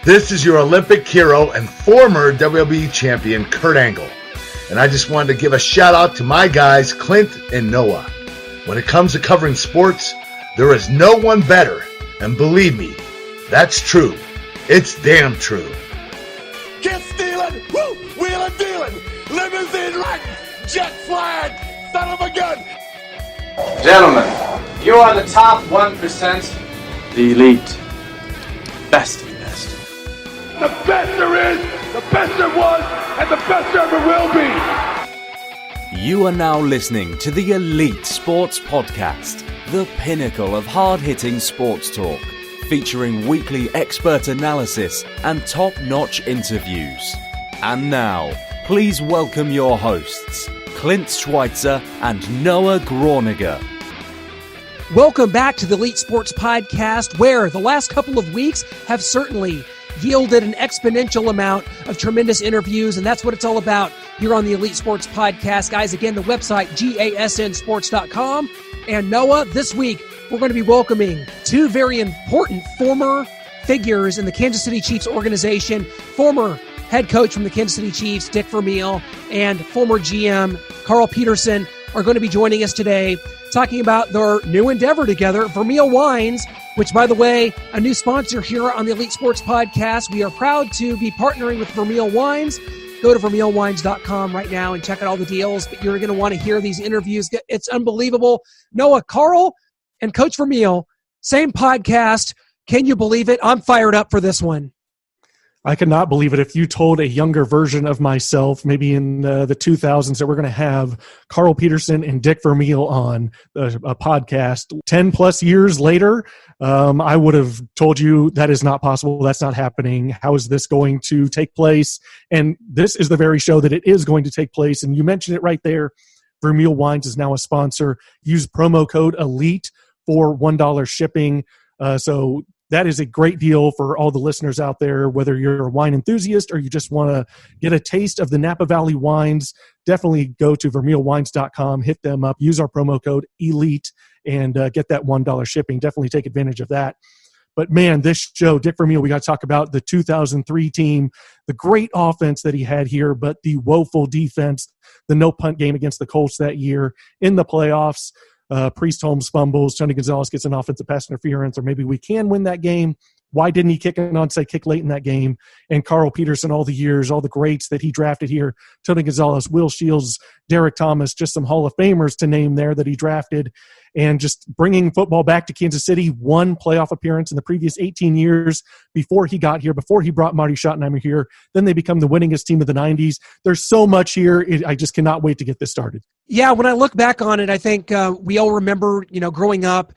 This is your Olympic hero and former WWE champion, Kurt Angle. And I just wanted to give a shout out to my guys, Clint and Noah. When it comes to covering sports, there is no one better. And believe me, that's true. It's damn true. Get stealing, woo, wheeling, dealing, limousine riding, jet flying, son of a gun. Gentlemen, you are the top 1%, the elite, best of the best. The best there is, the best there was, and the best there ever will be. You are now listening to the Elite Sports Podcast, the pinnacle of hard-hitting sports talk, featuring weekly expert analysis and top-notch interviews. And now, please welcome your hosts, Clint Switzer and Noah Gronniger. Welcome back to the Elite Sports Podcast, where the last couple of weeks have certainly yielded an exponential amount of tremendous interviews, and that's what it's all about here on the Elite Sports Podcast. Guys, again, the website, gasnsports.com. And Noah, this week, we're going to be welcoming two very important former figures in the Kansas City Chiefs organization, former head coach from the Kansas City Chiefs, Dick Vermeil, and former GM, Carl Peterson, are going to be joining us today, talking about their new endeavor together, Vermeil Wines, which, by the way, a new sponsor here on the Elite Sports Podcast. We are proud to be partnering with Vermeil Wines. Go to vermeilwines.com right now and check out all the deals, but you're going to want to hear these interviews. It's unbelievable. Noah, Carl, and Coach Vermeil, same podcast. Can you believe it? I'm fired up for this one. I could not believe it. If you told a younger version of myself, maybe in the 2000s, that we're going to have Carl Peterson and Dick Vermeil on a podcast 10 plus years later, I would have told you that is not possible. That's not happening. How is this going to take place? And this is the very show that it is going to take place. And you mentioned it right there. Vermeil Wines is now a sponsor. Use promo code ELITE for $1 shipping. So that is a great deal for all the listeners out there, whether you're a wine enthusiast or you just want to get a taste of the Napa Valley wines. Definitely go to vermeilwines.com, hit them up, use our promo code ELITE, and get that $1 shipping. Definitely take advantage of that. But man, this show, Dick Vermeil, we got to talk about the 2003 team, the great offense that he had here, but the woeful defense, the no-punt game against the Colts that year in the playoffs. Priest Holmes fumbles, Tony Gonzalez gets an offensive pass interference, or maybe we can win that game. Why didn't he kick an onside kick late in that game? And Carl Peterson, all the years, all the greats that he drafted here, Tony Gonzalez, Will Shields, Derrick Thomas, just some Hall of Famers to name there that he drafted. And just bringing football back to Kansas City, one playoff appearance in the previous 18 years before he got here, before he brought Marty Schottenheimer here. Then they become the winningest team of the 90s. There's so much here. I just cannot wait to get this started. Yeah, when I look back on it, I think we all remember, growing up,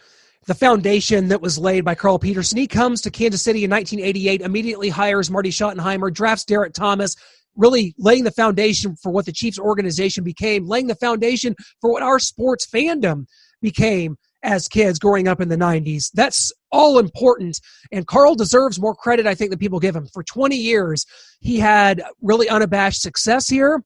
the foundation that was laid by Carl Peterson. He comes to Kansas City in 1988, immediately hires Marty Schottenheimer, drafts Derrick Thomas, really laying the foundation for what the Chiefs organization became, laying the foundation for what our sports fandom became as kids growing up in the 90s. That's all important, and Carl deserves more credit, I think, than people give him. For 20 years, he had really unabashed success here.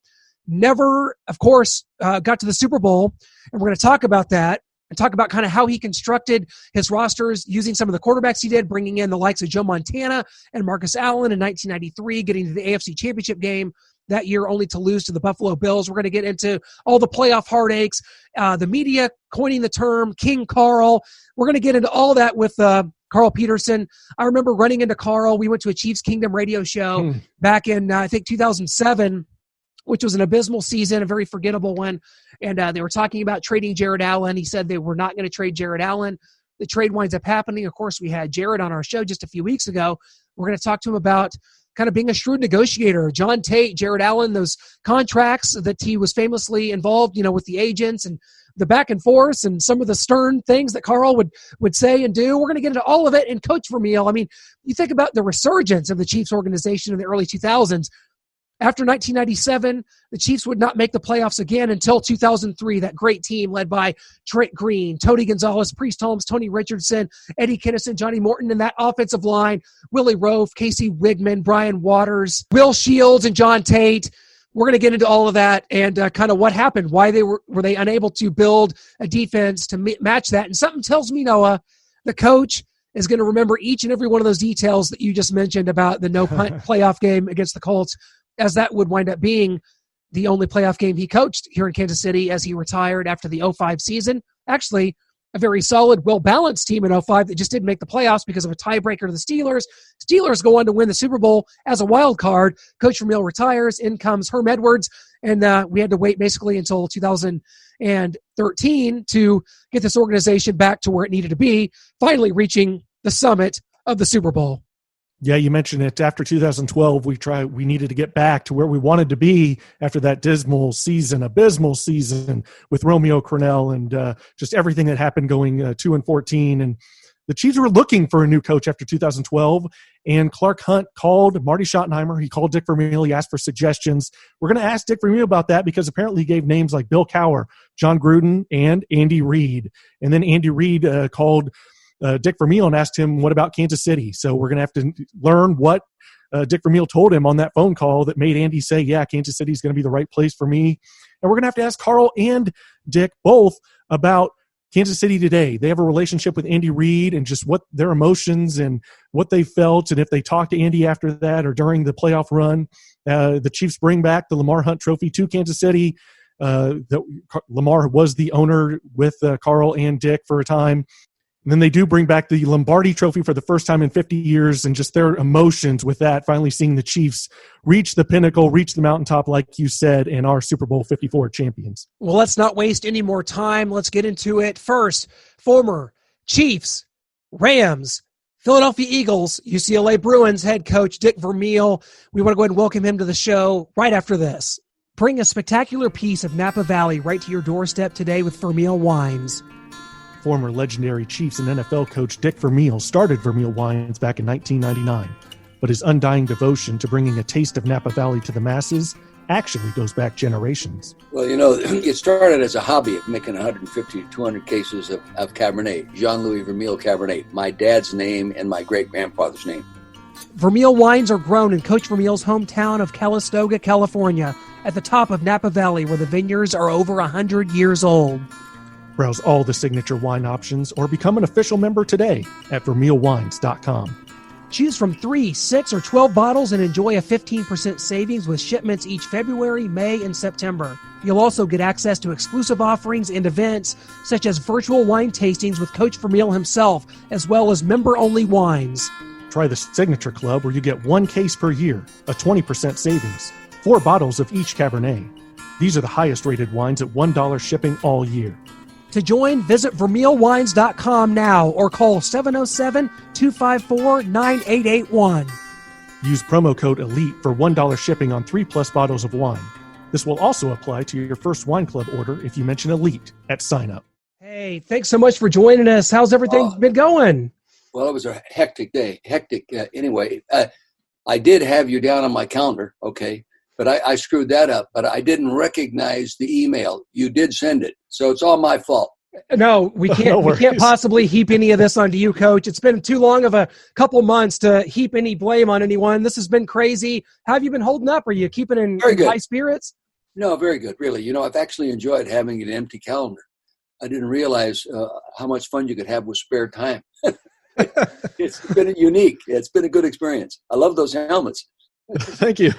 Never, of course, got to the Super Bowl, and we're going to talk about that and talk about kind of how he constructed his rosters using some of the quarterbacks he did, bringing in the likes of Joe Montana and Marcus Allen in 1993, getting to the AFC Championship game that year only to lose to the Buffalo Bills. We're going to get into all the playoff heartaches, the media coining the term King Carl. We're going to get into all that with Carl Peterson. I remember running into Carl. We went to a Chiefs Kingdom radio show back in, I think, 2007, which was an abysmal season, a very forgettable one. And they were talking about trading Jared Allen. He said they were not going to trade Jared Allen. The trade winds up happening. Of course, we had Jared on our show just a few weeks ago. We're going to talk to him about kind of being a shrewd negotiator. John Tate, Jared Allen, those contracts that he was famously involved, with the agents and the back and forth and some of the stern things that Carl would say and do. We're going to get into all of it. And Coach Vermeil, I mean, you think about the resurgence of the Chiefs organization in the early 2000s. After 1997, the Chiefs would not make the playoffs again until 2003. That great team led by Trent Green, Tony Gonzalez, Priest Holmes, Tony Richardson, Eddie Kinnison, Johnny Morton, and that offensive line, Willie Rofe, Casey Wigman, Brian Waters, Will Shields, and John Tate. We're going to get into all of that and kind of what happened. Why were they unable to build a defense to match that? And something tells me, Noah, the coach is going to remember each and every one of those details that you just mentioned about the no punt playoff game against the Colts, as that would wind up being the only playoff game he coached here in Kansas City as he retired after the 05 season. Actually, a very solid, well-balanced team in 05 that just didn't make the playoffs because of a tiebreaker to the Steelers. Steelers go on to win the Super Bowl as a wild card. Coach Vermeil retires. In comes Herm Edwards. And we had to wait basically until 2013 to get this organization back to where it needed to be, finally reaching the summit of the Super Bowl. Yeah, you mentioned it. After 2012, we needed to get back to where we wanted to be after that abysmal season with Romeo Crennel and just everything that happened going 2-14. And the Chiefs were looking for a new coach after 2012, and Clark Hunt called Marty Schottenheimer. He called Dick Vermeil. He asked for suggestions. We're going to ask Dick Vermeil about that because apparently he gave names like Bill Cowher, John Gruden, and Andy Reid. And then Andy Reid called Dick Vermeil and asked him, what about Kansas City? So we're going to have to learn what Dick Vermeil told him on that phone call that made Andy say, yeah, Kansas City is going to be the right place for me. And we're going to have ask Carl and Dick both about Kansas City today. They have a relationship with Andy Reid and just what their emotions and what they felt, and if they talked to Andy after that or during the playoff run. The Chiefs bring back the Lamar Hunt Trophy to Kansas City. Lamar was the owner with Carl and Dick for a time. And then they do bring back the Lombardi Trophy for the first time in 50 years, and just their emotions with that, finally seeing the Chiefs reach the pinnacle, reach the mountaintop, like you said, and are Super Bowl 54 champions. Well, let's not waste any more time. Let's get into it. First, former Chiefs, Rams, Philadelphia Eagles, UCLA Bruins head coach Dick Vermeil. We want to go ahead and welcome him to the show right after this. Bring a spectacular piece of Napa Valley right to your doorstep today with Vermeil Wines. Former legendary Chiefs and NFL coach Dick Vermeil started Vermeil Wines back in 1999, but his undying devotion to bringing a taste of Napa Valley to the masses actually goes back generations. Well, it started as a hobby of making 150 to 200 cases of Cabernet, Jean-Louis Vermeil Cabernet, my dad's name and my great-grandfather's name. Vermeil Wines are grown in Coach Vermeil's hometown of Calistoga, California, at the top of Napa Valley, where the vineyards are over 100 years old. Browse all the signature wine options or become an official member today at VermeilWines.com. Choose from 3, 6, or 12 bottles and enjoy a 15% savings with shipments each February, May, and September. You'll also get access to exclusive offerings and events such as virtual wine tastings with Coach Vermeil himself, as well as member-only wines. Try the Signature Club where you get 1 case per year, a 20% savings, 4 bottles of each Cabernet. These are the highest rated wines at $1 shipping all year. To join, visit VermeilWines.com now or call 707-254-9881. Use promo code ELITE for $1 shipping on 3+ bottles of wine. This will also apply to your first wine club order if you mention ELITE at sign up. Hey, thanks so much for joining us. How's everything been going? Well, it was a hectic day. Anyway, I did have you down on my calendar, okay? But I screwed that up. But I didn't recognize the email. You did send it, so it's all my fault. No, we can't. No we can't possibly heap any of this onto you, Coach. It's been too long of a couple months to heap any blame on anyone. This has been crazy. How have you been holding up? Are you keeping in high spirits? No, very good, really. I've actually enjoyed having an empty calendar. I didn't realize how much fun you could have with spare time. It's been unique. It's been a good experience. I love those helmets. Thank you.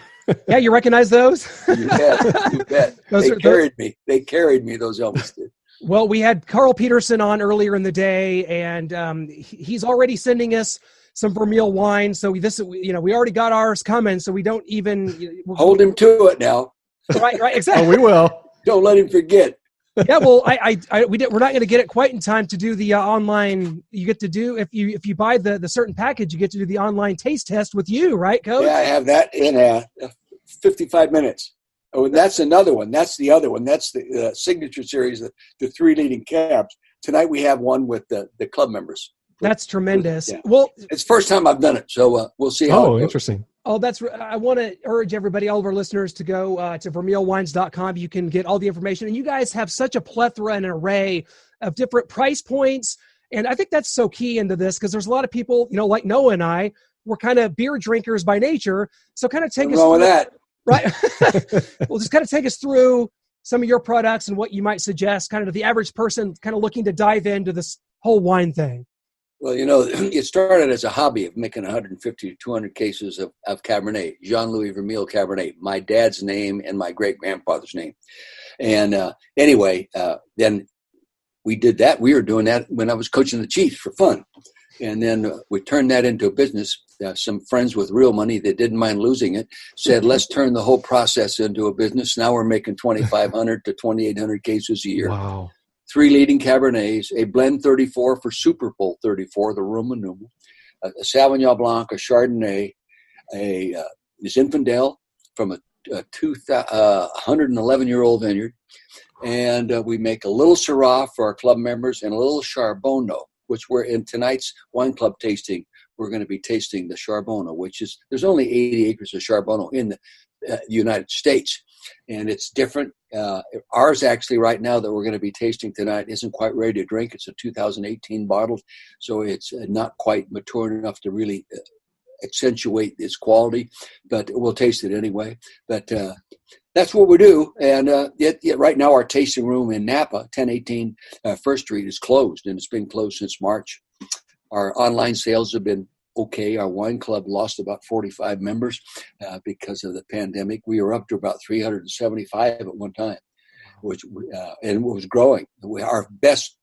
Yeah, you recognize those? You bet. They carried me, those helmets did. Well, we had Carl Peterson on earlier in the day, and he's already sending us some Vermeil wine. So we already got ours coming, so we don't even hold him to it now. Right, exactly. Oh, we will. Don't let him forget. Yeah, well, we're not going to get it quite in time to do the online. You get to do if you buy the certain package, you get to do the online taste test with you, right, Coach? Yeah, I have that in 55 minutes. Oh, and that's another one. That's the other one. That's the signature series, the 3 leading cabs. Tonight we have one with the club members. That's tremendous. Yeah. Well, it's the first time I've done it, so we'll see how it goes. Interesting. Oh, I want to urge everybody, all of our listeners, to go to VermeilWines.com. You can get all the information. And you guys have such a plethora and an array of different price points. And I think that's so key into this because there's a lot of people, like Noah and I, we're kind of beer drinkers by nature. So kind of take us through that. Right. Well, just kind of take us through some of your products and what you might suggest kind of to the average person kind of looking to dive into this whole wine thing. Well, it started as a hobby of making 150 to 200 cases of Cabernet, Jean-Louis Vermeil Cabernet, my dad's name and my great-grandfather's name. And then we did that. We were doing that when I was coaching the Chiefs for fun. And then we turned that into a business. Some friends with real money that didn't mind losing it said, let's turn the whole process into a business. Now we're making 2,500 to 2,800 cases a year. Wow. 3 leading Cabernets, a blend 34 for Super Bowl 34, the Roma Numa, a Sauvignon Blanc, a Chardonnay, a Zinfandel from a 111-year-old vineyard. And we make a little Syrah for our club members and a little Charbonneau, which we're in tonight's wine club tasting. We're going to be tasting the Charbonneau, there's only 80 acres of Charbonneau in the United States. And it's different. Ours actually right now that we're going to be tasting tonight isn't quite ready to drink. It's a 2018 bottle, so it's not quite mature enough to really accentuate its quality, but we'll taste it anyway. But that's what we do. And yet right now our tasting room in Napa, 1018 First Street, is closed, and it's been closed since March. Our online sales have been okay. Our wine club lost about 45 members because of the pandemic. We were up to about 375 at one time, and it was growing. Our best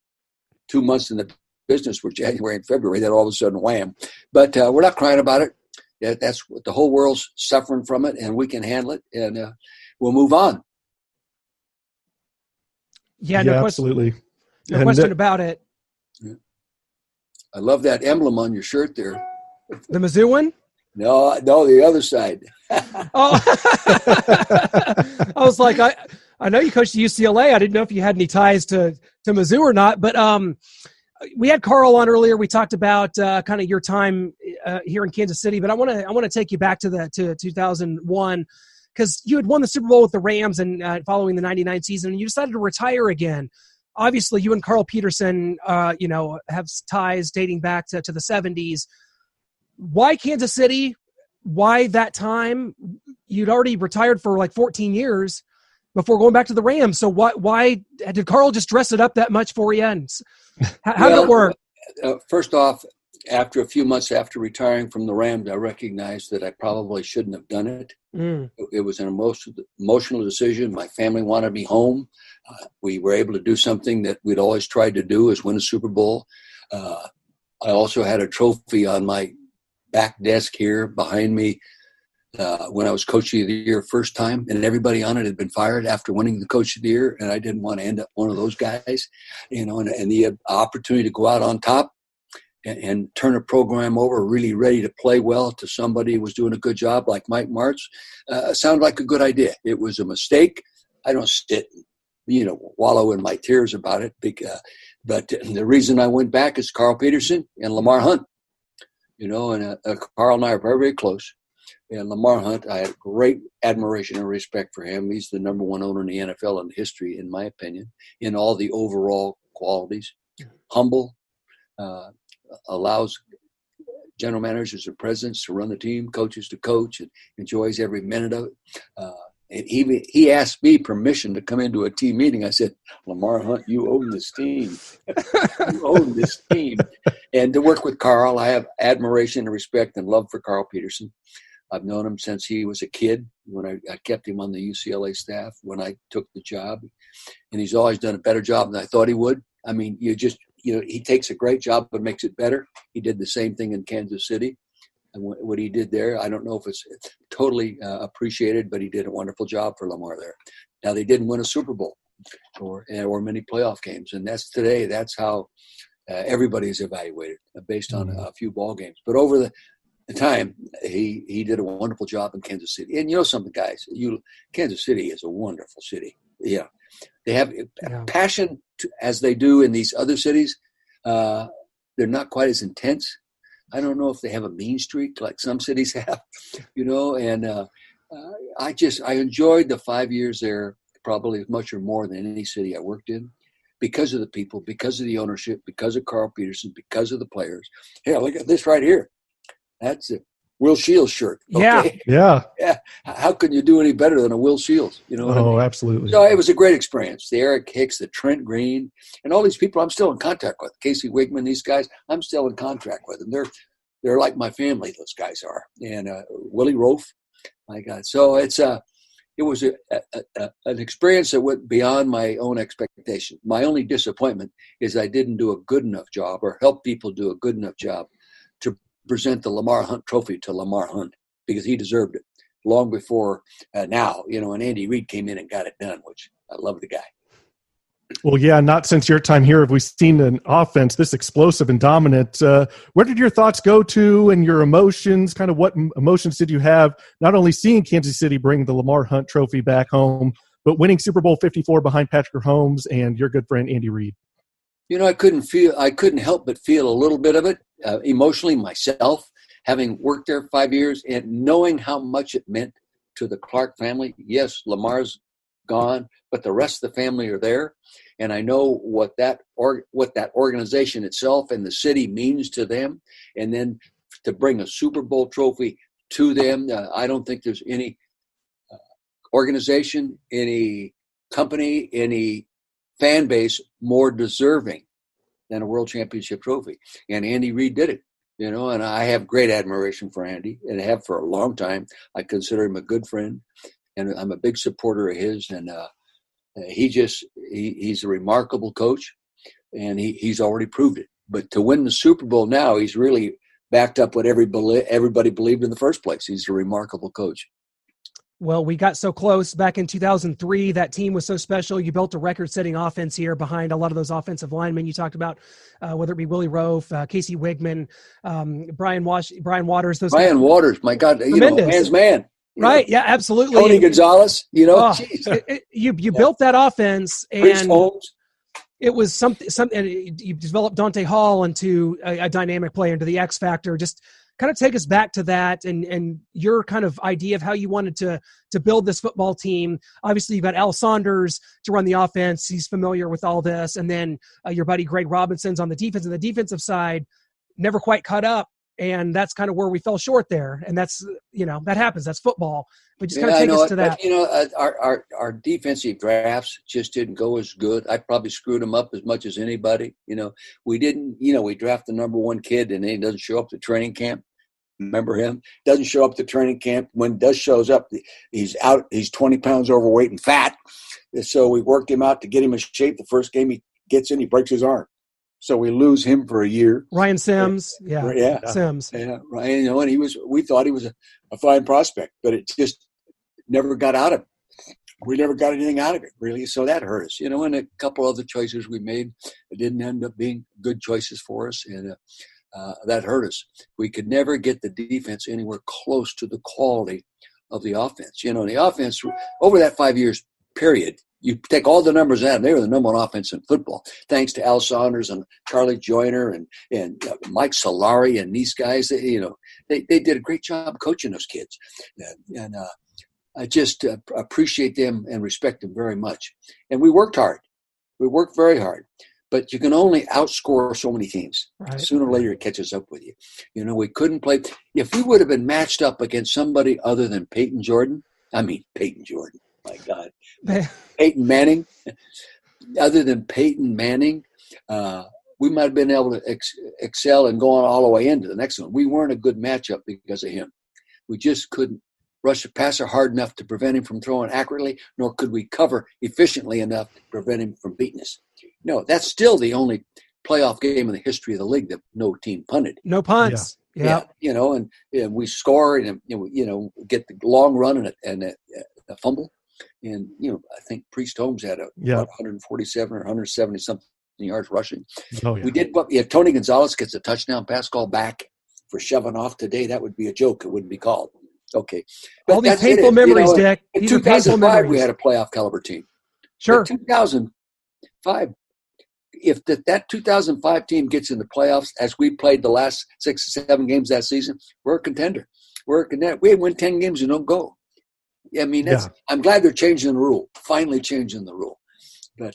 2 months in the business were January and February. Then all of a sudden, wham! But we're not crying about it. That's what the whole world's suffering from it, and we can handle it, and we'll move on. Yeah, absolutely. No question about it. I love that emblem on your shirt there. The Mizzou one? No, the other side. Oh, I was like, I know you coached at UCLA. I didn't know if you had any ties to Mizzou or not. But we had Carl on earlier. We talked about kind of your time here in Kansas City. But I want to take you back to 2001 because you had won the Super Bowl with the Rams and following the '99 season, and you decided to retire again. Obviously, you and Carl Peterson, have ties dating back to the '70s. Why Kansas City? Why that time? You'd already retired for like 14 years before going back to the Rams. So why did Carl just dress it up that much for you? And how did it work? First off, after a few months after retiring from the Rams, I recognized that I probably shouldn't have done it. It was an emotional decision. My family wanted me home. We were able to do something that we'd always tried to do, is win a Super Bowl. I also had a trophy on my back desk here behind me when I was Coach of the Year first time, and everybody on it had been fired after winning the Coach of the Year, and I didn't want to end up one of those guys, and the opportunity to go out on top and turn a program over really ready to play well to somebody who was doing a good job like Mike Martz sounded like a good idea. It was a mistake. I don't sit wallow in my tears about it, but the reason I went back is Carl Peterson and Lamar Hunt. And Carl and I are very, very close. And Lamar Hunt, I had great admiration and respect for him. He's the number one owner in the NFL in history, in my opinion, in all the overall qualities. Humble, allows general managers and presidents to run the team, coaches to coach, and enjoys every minute of it. And he asked me permission to come into a team meeting. I said, Lamar Hunt, you own this team. You own this team. And to work with Carl, I have admiration and respect and love for Carl Peterson. I've known him since he was a kid when I kept him on the UCLA staff when I took the job. And he's always done a better job than I thought he would. I mean, he takes a great job but makes it better. He did the same thing in Kansas City. And what he did there, I don't know if it's totally appreciated, but he did a wonderful job for Lamar there. Now, they didn't win a Super Bowl or many playoff games, and that's how everybody is evaluated based on a few ball games. But over the time, he did a wonderful job in Kansas City. And something, guys, Kansas City is a wonderful city. Yeah, they have passion as they do in these other cities. They're not quite as intense. I don't know if they have a mean streak like some cities have, and I enjoyed the 5 years there probably as much or more than any city I worked in because of the people, because of the ownership, because of Carl Peterson, because of the players. Hey, look at this right here. That's Will Shields shirt. Okay? Yeah. Yeah. How can you do any better than a Will Shields? You know what I mean? Absolutely. So it was a great experience. The Eric Hicks, the Trent Green, and all these people I'm still in contact with. Casey Wigman, these guys, I'm still in contact with them. They're like my family, those guys are. And Willie Rofe, my God. So it was an experience that went beyond my own expectation. My only disappointment is I didn't do a good enough job or help people do a good enough job to present the Lamar Hunt Trophy to Lamar Hunt, because he deserved it long before now, and Andy Reid came in and got it done, which I love the guy. Well, yeah, not since your time here have we seen an offense this explosive and dominant. Where did your thoughts go to and your emotions? Kind of what emotions did you have, not only seeing Kansas City bring the Lamar Hunt Trophy back home, but winning Super Bowl 54 behind Patrick Mahomes and your good friend Andy Reid? I couldn't help but feel a little bit of it emotionally myself, having worked there 5 years and knowing how much it meant to the Clark family. Yes, Lamar's gone, but the rest of the family are there, and I know what that organization itself and the city means to them. And then to bring a Super Bowl trophy to them, I don't think there's any organization, any company, any fan base more deserving than a world championship trophy. And Andy Reid did it, and I have great admiration for Andy, and I have for a long time. I consider him a good friend, and I'm a big supporter of his. And he's a remarkable coach, and he's already proved it. But to win the Super Bowl now, he's really backed up what everybody believed in the first place. He's a remarkable coach. Well, we got so close back in 2003. That team was so special. You built a record-setting offense here behind a lot of those offensive linemen you talked about, whether it be Willie Rofe, Casey Wigman, Brian Waters. Brian Waters, my God, man's man. Right? Yeah, absolutely. Tony Gonzalez, you built that offense, and Holmes. It was something. You developed Dante Hall into a dynamic player, into the X factor. Just kind of take us back to that and your kind of idea of how you wanted to build this football team. Obviously, you've got Al Saunders to run the offense. He's familiar with all this. And then your buddy Greg Robinson's on the defense. And the defensive side never quite caught up. And that's kind of where we fell short there. And that's, that happens. That's football. But just kind of take us to that. Our defensive drafts just didn't go as good. I probably screwed them up as much as anybody. We didn't, we draft the number one kid and then he doesn't show up to training camp. Remember him? Doesn't show up to training camp. When does shows up, he's out. He's 20 pounds overweight and fat. And so we worked him out to get him in shape. The first game he gets in, he breaks his arm. So we lose him for a year. Ryan Sims. Yeah. Sims. Yeah. Ryan, and we thought he was a fine prospect, but it just never got out of him. We never got anything out of it, really. So that hurt us, and a couple other choices we made, it didn't end up being good choices for us. And that hurt us. We could never get the defense anywhere close to the quality of the offense. The offense over that 5 years period, you take all the numbers out, and they were the number one offense in football, thanks to Al Saunders and Charlie Joyner and Mike Solari and these guys. They did a great job coaching those kids, and I just appreciate them and respect them very much. And we worked hard. We worked very hard. But you can only outscore so many teams. Right. Sooner or later, it catches up with you. We couldn't play. If we would have been matched up against somebody other than Peyton Jordan, my God. Peyton Manning. Other than Peyton Manning, we might have been able to excel and go on all the way into the next one. We weren't a good matchup because of him. We just couldn't rush a passer hard enough to prevent him from throwing accurately, nor could we cover efficiently enough to prevent him from beating us. No, that's still the only playoff game in the history of the league that no team punted. No punts. Yeah. And we score and get the long run and a fumble. And I think Priest Holmes had 147 or 170 something yards rushing. Oh, yeah. We did. If Tony Gonzalez gets a touchdown pass call back for shoving off today, that would be a joke. It wouldn't be called. Okay. But all these painful memories, Dick. In 2005, we had a playoff caliber team. Sure. In 2005, if that 2005 team gets in the playoffs, as we played the last 6 or 7 games that season, we're a contender. We win 10 games and don't go. I'm glad they're changing the rule. Finally changing the rule. But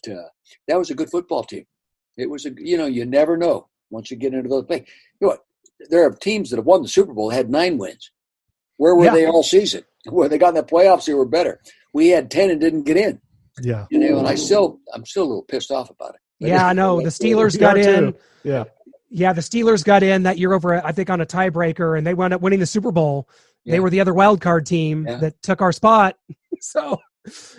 that was a good football team. It was you never know once you get into those things. there are teams that have won the Super Bowl had 9 wins. Where were Yeah. they all season? When they got in the playoffs, they were better. We had 10 and didn't get in. Yeah. You know, and I'm still a little pissed off about it. Yeah, I know. The Steelers We got are in. too. Yeah. Yeah, the Steelers got in that year over, I think, on a tiebreaker, and they wound up winning the Super Bowl. They Yeah. were the other wild card team that took our spot. So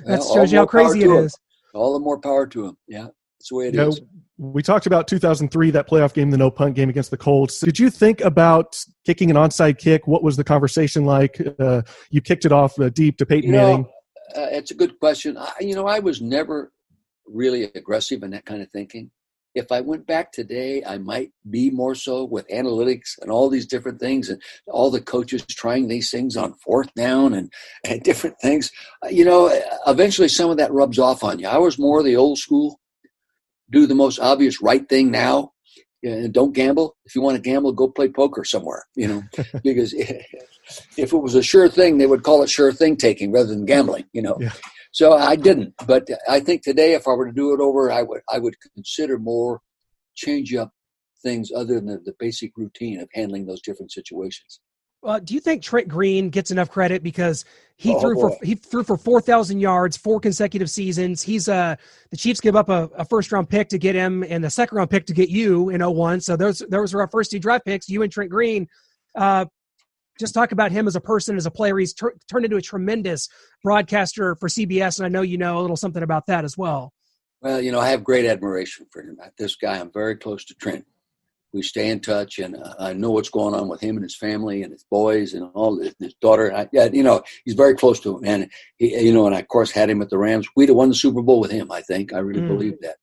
that Well, shows you how crazy it is. All the more power to them. Yeah, that's the way it You know, is. we talked about 2003, that playoff game, the no punt game against the Colts. Did you think about kicking an onside kick? What was the conversation like? You kicked it off deep to Peyton Manning. It's a good question. I was never really aggressive in that kind of thinking. If I went back today, I might be more so with analytics and all these different things and all the coaches trying these things on 4th down and different things. Eventually some of that rubs off on you. I was more the old school, do the most obvious right thing now. And don't gamble. If you want to gamble, go play poker somewhere, because if it was a sure thing, they would call it sure thing taking rather than gambling, Yeah. So I didn't, but I think today, if I were to do it over, I would consider more change up things other than the basic routine of handling those different situations. Do you think Trent Green gets enough credit because he threw for 4,000 yards, 4 consecutive seasons? He's the Chiefs give up a first round pick to get him and the second round pick to get you in 2001. So those were our first 2 draft picks, you and Trent Green. Just talk about him as a person, as a player. He's turned into a tremendous broadcaster for CBS, and I know you know a little something about that as well. Well, I have great admiration for him. This guy, I'm very close to Trent. We stay in touch, and I know what's going on with him and his family and his boys and all his daughter. He's very close to him, and and I of course had him at the Rams. We'd have won the Super Bowl with him. I think I really believe that.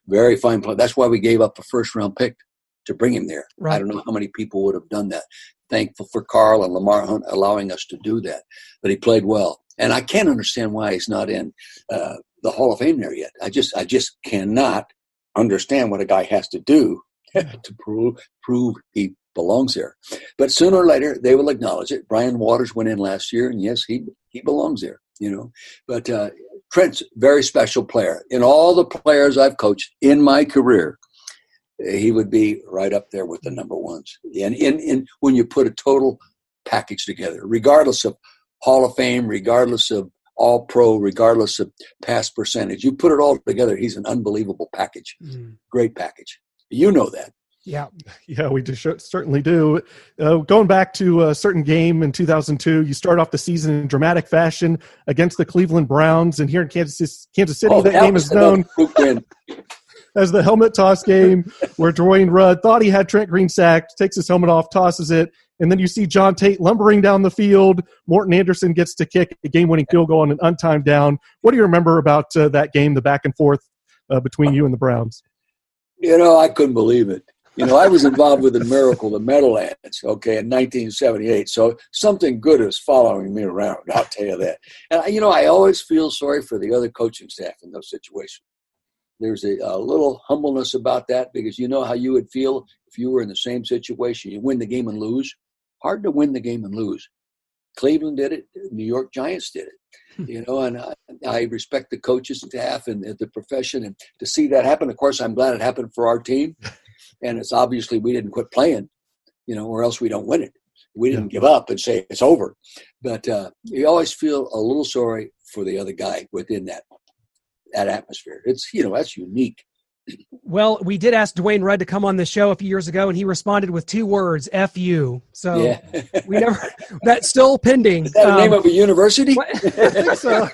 Very fine player. That's why we gave up the first round pick to bring him there. Right. I don't know how many people would have done that. Thankful for Carl and Lamar Hunt allowing us to do that, but he played well, and I can't understand why he's not in the Hall of Fame there yet. I just cannot understand what a guy has to do to prove he belongs there. But sooner or later, they will acknowledge it. Brian Waters went in last year, and yes, he belongs there, But Trent's a very special player. In all the players I've coached in my career, he would be right up there with the number ones. And when you put a total package together, regardless of Hall of Fame, regardless of All-Pro, regardless of pass percentage, you put it all together, he's an unbelievable package. Great package. You know that. Yeah, we certainly do. Going back to a certain game in 2002, you start off the season in dramatic fashion against the Cleveland Browns, and here in Kansas City, that game is known as the helmet toss game, where Dwayne Rudd thought he had Trent Green sacked, takes his helmet off, tosses it, and then you see John Tate lumbering down the field. Morton Anderson gets to kick a game-winning field goal on an untimed down. What do you remember about that game, the back and forth between you and the Browns? I couldn't believe it. I was involved with the Miracle, the Meadowlands, in 1978. So something good is following me around, I'll tell you that. And, I always feel sorry for the other coaching staff in those situations. There's a little humbleness about that because you know how you would feel if you were in the same situation. You win the game and lose. Hard to win the game and lose. Cleveland did it. New York Giants did it. And I respect the coaches staff and the profession. And to see that happen, of course, I'm glad it happened for our team. And it's obviously we didn't quit playing, or else we don't win it. We didn't give up and say it's over. But you always feel a little sorry for the other guy within that atmosphere. It's, that's unique. Well, we did ask Dwayne Rudd to come on the show a few years ago, and he responded with 2 words, F you. So we never, that's still pending. Is that the name of a university? I think so.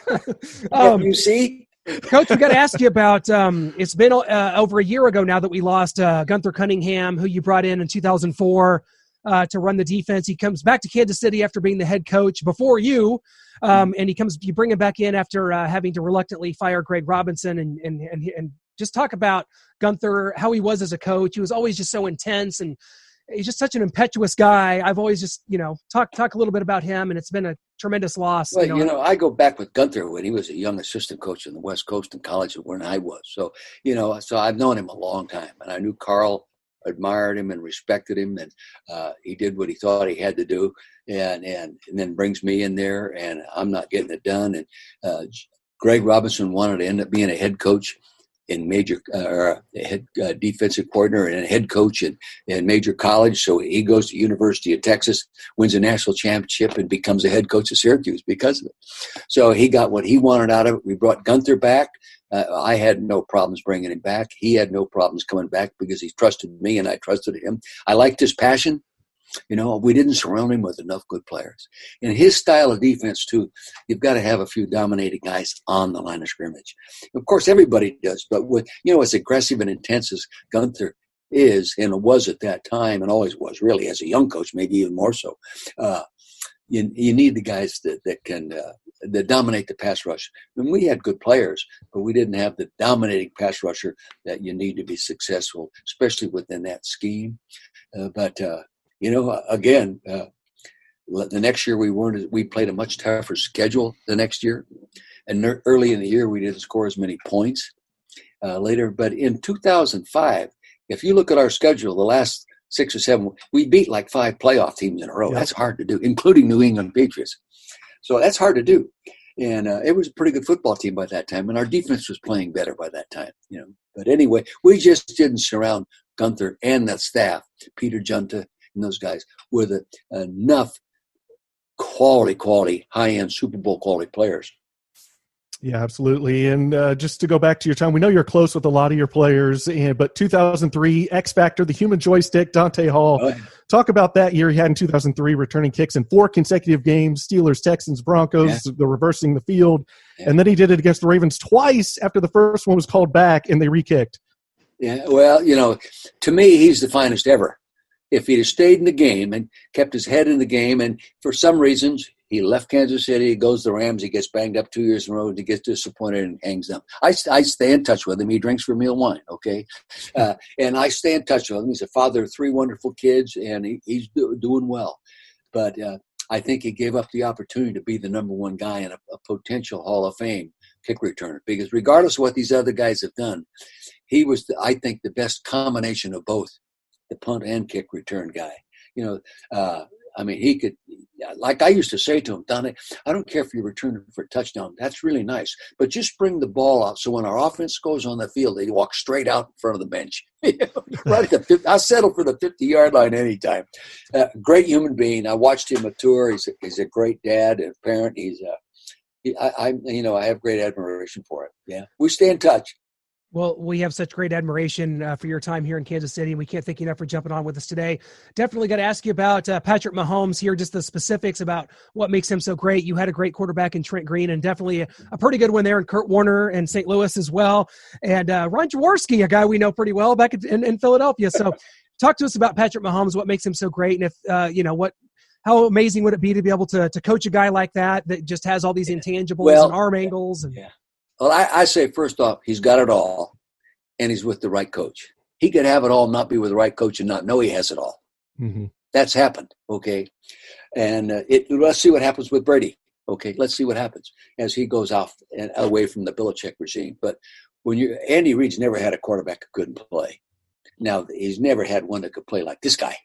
FUC? Coach, we got to ask you about, it's been over a year ago now that we lost Gunther Cunningham, who you brought in 2004 to run the defense. He comes back to Kansas City after being the head coach before you. And you bring him back in after having to reluctantly fire Greg Robinson and just talk about Gunther, how he was as a coach. He was always just so intense, and he's just such an impetuous guy. I've always just, talk a little bit about him, and it's been a tremendous loss. Well, I go back with Gunther when he was a young assistant coach in the West Coast in college when I was. So, so I've known him a long time, and I knew Carl admired him and respected him, and he did what he thought he had to do, and then brings me in there, and I'm not getting it done. And Greg Robinson wanted to end up being a head coach. in major head defensive coordinator and a head coach in major college. So he goes to University of Texas, wins a national championship, and becomes a head coach of Syracuse because of it. So he got what he wanted out of it. We brought Gunther back. I had no problems bringing him back. He had no problems coming back because he trusted me and I trusted him. I liked his passion. We didn't surround him with enough good players. In his style of defense, too, you've got to have a few dominating guys on the line of scrimmage. Of course, everybody does, but with, as aggressive and intense as Gunther is and was at that time and always was, really, as a young coach, maybe even more so, you need the guys that can that dominate the pass rush. And we had good players, but we didn't have the dominating pass rusher that you need to be successful, especially within that scheme. Again, the next year we played a much tougher schedule the next year. And early in the year, we didn't score as many points later. But in 2005, if you look at our schedule, the last 6 or 7, we beat like 5 playoff teams in a row. Yeah. That's hard to do, including New England Patriots. So that's hard to do. And it was a pretty good football team by that time. And our defense was playing better by that time. But anyway, we just didn't surround Gunther and that staff, Peter Junta, and those guys with enough quality, high-end Super Bowl quality players. Yeah, absolutely. And just to go back to your time, we know you're close with a lot of your players, but 2003, X Factor, the human joystick, Dante Hall. Oh, yeah. Talk about that year he had in 2003, returning kicks in 4 consecutive games, Steelers, Texans, Broncos, the reversing the field. Yeah. And then he did it against the Ravens twice after the first one was called back and they re-kicked. Yeah, well, to me, he's the finest ever. If he'd have stayed in the game and kept his head in the game, and for some reasons he left Kansas City, goes to the Rams, he gets banged up 2 years in a row, and he gets disappointed and hangs them. I stay in touch with him. He drinks Vermeil wine, okay? And I stay in touch with him. He's a father of 3 wonderful kids, and he's doing well. But I think he gave up the opportunity to be the number 1 guy in a potential Hall of Fame kick returner, because regardless of what these other guys have done, he was, I think, the best combination of both. The punt and kick return guy. He could, like I used to say to him, Donnie, I don't care if you return for a touchdown. That's really nice. But just bring the ball out so when our offense goes on the field, they walk straight out in front of the bench. Right at the 50, I'll settle for the 50-yard line anytime. Great human being. I watched him mature. He's a great dad and parent. I have great admiration for him. Yeah. We stay in touch. Well, we have such great admiration for your time here in Kansas City, and we can't thank you enough for jumping on with us today. Definitely got to ask you about Patrick Mahomes here, just the specifics about what makes him so great. You had a great quarterback in Trent Green, and definitely a pretty good one there in Kurt Warner and St. Louis as well. And Ron Jaworski, a guy we know pretty well back in Philadelphia. So talk to us about Patrick Mahomes, what makes him so great, and if how amazing would it be to be able to coach a guy like that just has all these intangibles and arm angles? And yeah. Well, I say, first off, he's got it all, and he's with the right coach. He could have it all, not be with the right coach, and not know he has it all. Mm-hmm. That's happened, okay? And let's see what happens with Brady, okay? Let's see what happens as he goes off and away from the Belichick regime. But Andy Reid's never had a quarterback who couldn't play. Now, he's never had one that could play like this guy,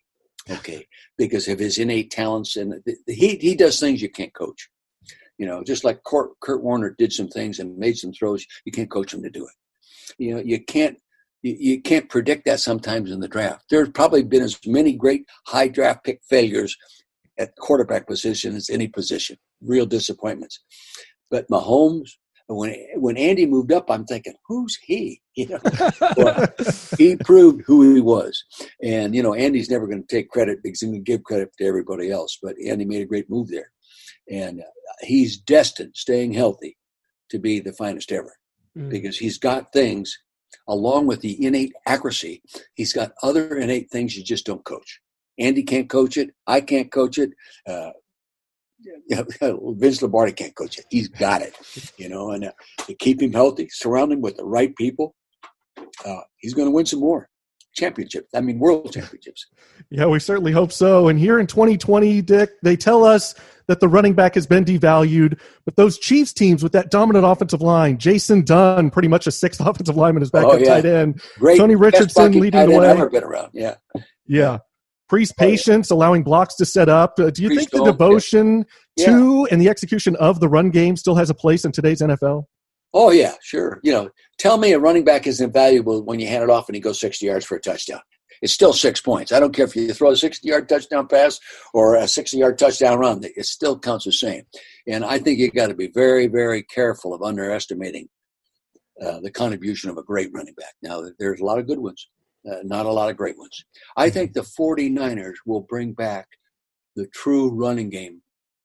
okay, because of his innate talents. And he does things you can't coach. Just like Kurt Warner did some things and made some throws, you can't coach him to do it. You can't predict that sometimes in the draft. There's probably been as many great high draft pick failures at quarterback position as any position. Real disappointments. But Mahomes, when Andy moved up, I'm thinking, who's he? Well, he proved who he was. And, Andy's never going to take credit because he's going to give credit to everybody else. But Andy made a great move there. And he's destined, staying healthy, to be the finest ever because he's got things, along with the innate accuracy, he's got other innate things you just don't coach. Andy can't coach it. I can't coach it. Vince Lombardi can't coach it. He's got it, and to keep him healthy, surround him with the right people, he's going to win some more world championships. Yeah, we certainly hope so. And here in 2020, Dick, they tell us that the running back has been devalued, but those Chiefs teams with that dominant offensive line, Jason Dunn, pretty much a 6th offensive lineman, is back at tight end. Great. Tony Richardson leading the way. Ever been around. Yeah. Priest patience, allowing blocks to set up. Do you think the devotion to and the execution of the run game still has a place in today's NFL? Oh, yeah, sure. Tell me a running back isn't valuable when you hand it off and he goes 60 yards for a touchdown. It's still 6 points. I don't care if you throw a 60-yard touchdown pass or a 60-yard touchdown run. It still counts the same. And I think you got to be very, very careful of underestimating the contribution of a great running back. Now, there's a lot of good ones, not a lot of great ones. I think the 49ers will bring back the true running game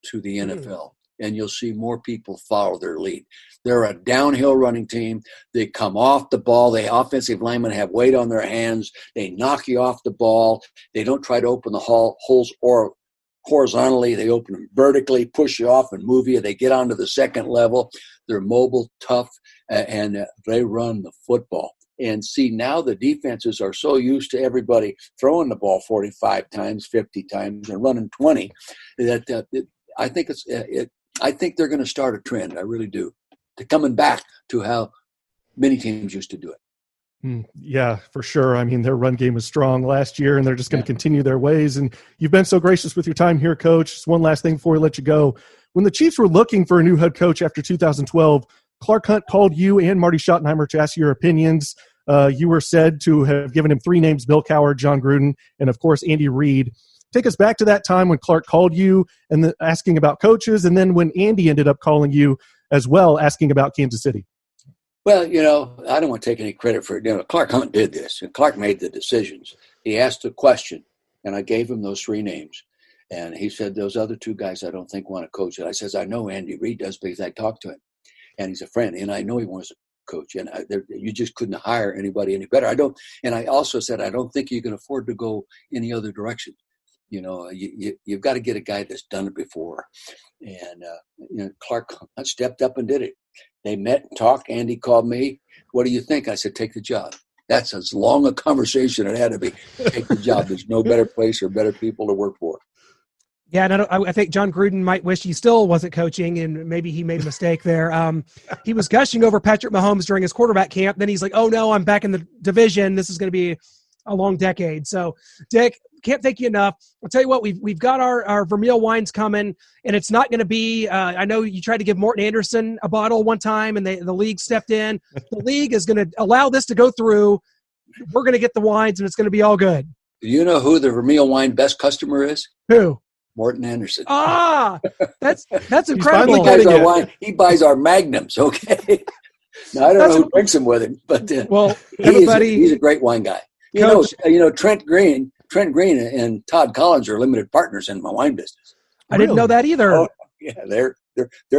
to the NFL. And you'll see more people follow their lead. They're a downhill running team. They come off the ball. The offensive linemen have weight on their hands. They knock you off the ball. They don't try to open the holes or horizontally. They open them vertically, push you off and move you. They get onto the second level. They're mobile, tough, and they run the football. And see, now the defenses are so used to everybody throwing the ball 45 times, 50 times, and running 20 that I think I think they're going to start a trend. I really do. To coming back to how many teams used to do it. Yeah, for sure. I mean, their run game was strong last year, and they're just going to continue their ways. And you've been so gracious with your time here, Coach. Just one last thing before we let you go. When the Chiefs were looking for a new head coach after 2012, Clark Hunt called you and Marty Schottenheimer to ask your opinions. You were said to have given him 3 names: Bill Cowher, John Gruden, and, of course, Andy Reid. Take us back to that time when Clark called you and asking about coaches, and then when Andy ended up calling you as well, asking about Kansas City. Well, I don't want to take any credit for it. Clark Hunt did this, and Clark made the decisions. He asked a question, and I gave him those 3 names. And he said, those other 2 guys I don't think want to coach it. I says, I know Andy Reid does because I talked to him, and he's a friend, and I know he wants to coach, and you just couldn't hire anybody any better. And I also said, I don't think you can afford to go any other direction. You've got to get a guy that's done it before. And, Clark stepped up and did it. They met and talked. Andy called me. What do you think? I said, take the job. That's as long a conversation it had to be. Take the job. There's no better place or better people to work for. Yeah, and I think John Gruden might wish he still wasn't coaching, and maybe he made a mistake there. He was gushing over Patrick Mahomes during his quarterback camp. Then he's like, oh, no, I'm back in the division. This is going to be a long decade. So, Dick, can't thank you enough. I'll tell you what, we've got our Vermeil Wines coming, and it's not going to be I know you tried to give Morton Anderson a bottle one time, and the league stepped in. The league is going to allow this to go through. We're going to get the wines, and it's going to be all good. Do you know who the Vermeil Wine best customer is? Who? Morton Anderson. That's incredible. He buys our magnums, okay? Now, I don't know who drinks them with him, but he's a great wine guy. Coach, Trent Green and Todd Collins are limited partners in my wine business. I didn't know that either. Oh, yeah, they're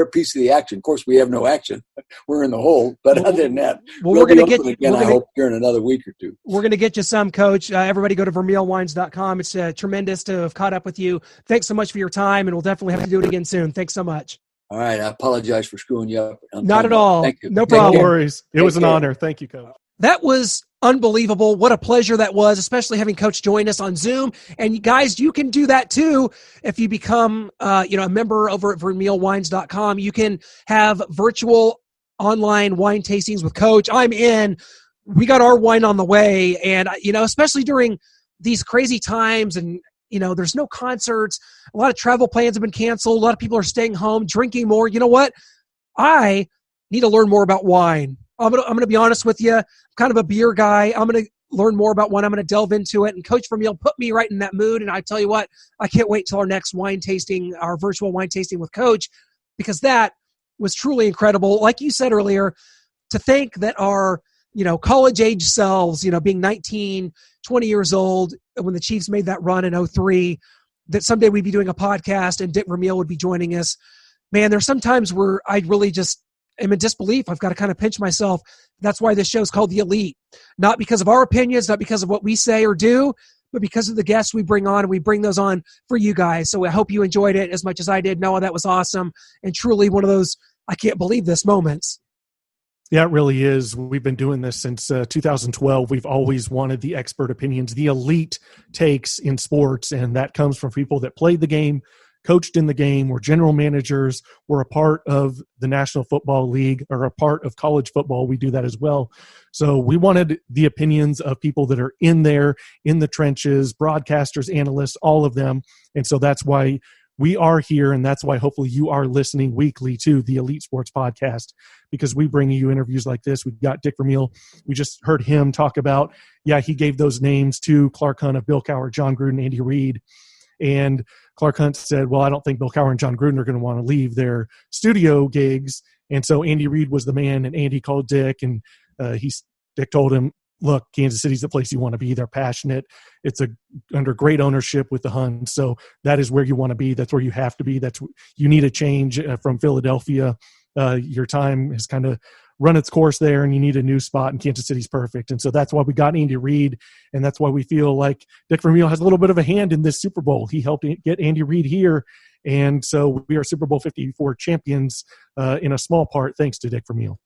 a piece of the action. Of course, we have no action. We're in the hole. But other than that, we're going to get again. I hope here in another week or 2. We're going to get you some, Coach. Everybody, go to VermeilWines.com. It's tremendous to have caught up with you. Thanks so much for your time, and we'll definitely have to do it again soon. Thanks so much. All right, I apologize for screwing you up. Not at all. Thank you. No problem. No worries. It was an honor. Thank you, Coach. That was unbelievable. What a pleasure that was, especially having Coach join us on Zoom. And guys, you can do that too. If you become, a member over at VermeilWines.com, you can have virtual online wine tastings with Coach. I'm in. We got our wine on the way. And, especially during these crazy times and, there's no concerts. A lot of travel plans have been canceled. A lot of people are staying home, drinking more. You know what? I need to learn more about wine. I'm gonna be honest with you. I'm kind of a beer guy. I'm gonna learn more about wine. I'm gonna delve into it. And Coach Vermeil put me right in that mood. And I tell you what, I can't wait till our next wine tasting, our virtual wine tasting with Coach, because that was truly incredible. Like you said earlier, to think that our college age selves, being 19, 20 years old when the Chiefs made that run in 2003, that someday we'd be doing a podcast and Dick Vermeil would be joining us. Man, there's some times where I really just am in disbelief. I've got to kind of pinch myself. That's why this show is called The Elite. Not because of our opinions, not because of what we say or do, but because of the guests we bring on, and we bring those on for you guys. So I hope you enjoyed it as much as I did. Noah, that was awesome. And truly one of those, I can't believe this moments. Yeah, it really is. We've been doing this since 2012. We've always wanted the expert opinions, the elite takes in sports, and that comes from people that played the game, coached in the game, were general managers, were a part of the National Football League, or a part of college football. We do that as well. So we wanted the opinions of people that are in there, in the trenches, broadcasters, analysts, all of them. And so that's why we are here, and that's why hopefully you are listening weekly to the Elite Sports Podcast, because we bring you interviews like this. We've got Dick Vermeil. We just heard him talk about, he gave those names to Clark Hunt of Bill Cowher, John Gruden, Andy Reid. And Clark Hunt said, well, I don't think Bill Cowher and John Gruden are going to want to leave their studio gigs. And so Andy Reid was the man, and Andy called Dick, and Dick told him, look, Kansas City's the place you want to be. They're passionate. It's under great ownership with the Hunts. So that is where you want to be. That's where you have to be. You need a change from Philadelphia. Your time has kind of run its course there, and you need a new spot, and Kansas City's perfect. And so that's why we got Andy Reid, and that's why we feel like Dick Vermeil has a little bit of a hand in this Super Bowl. He helped get Andy Reid here, and so we are Super Bowl 54 champions in a small part thanks to Dick Vermeil.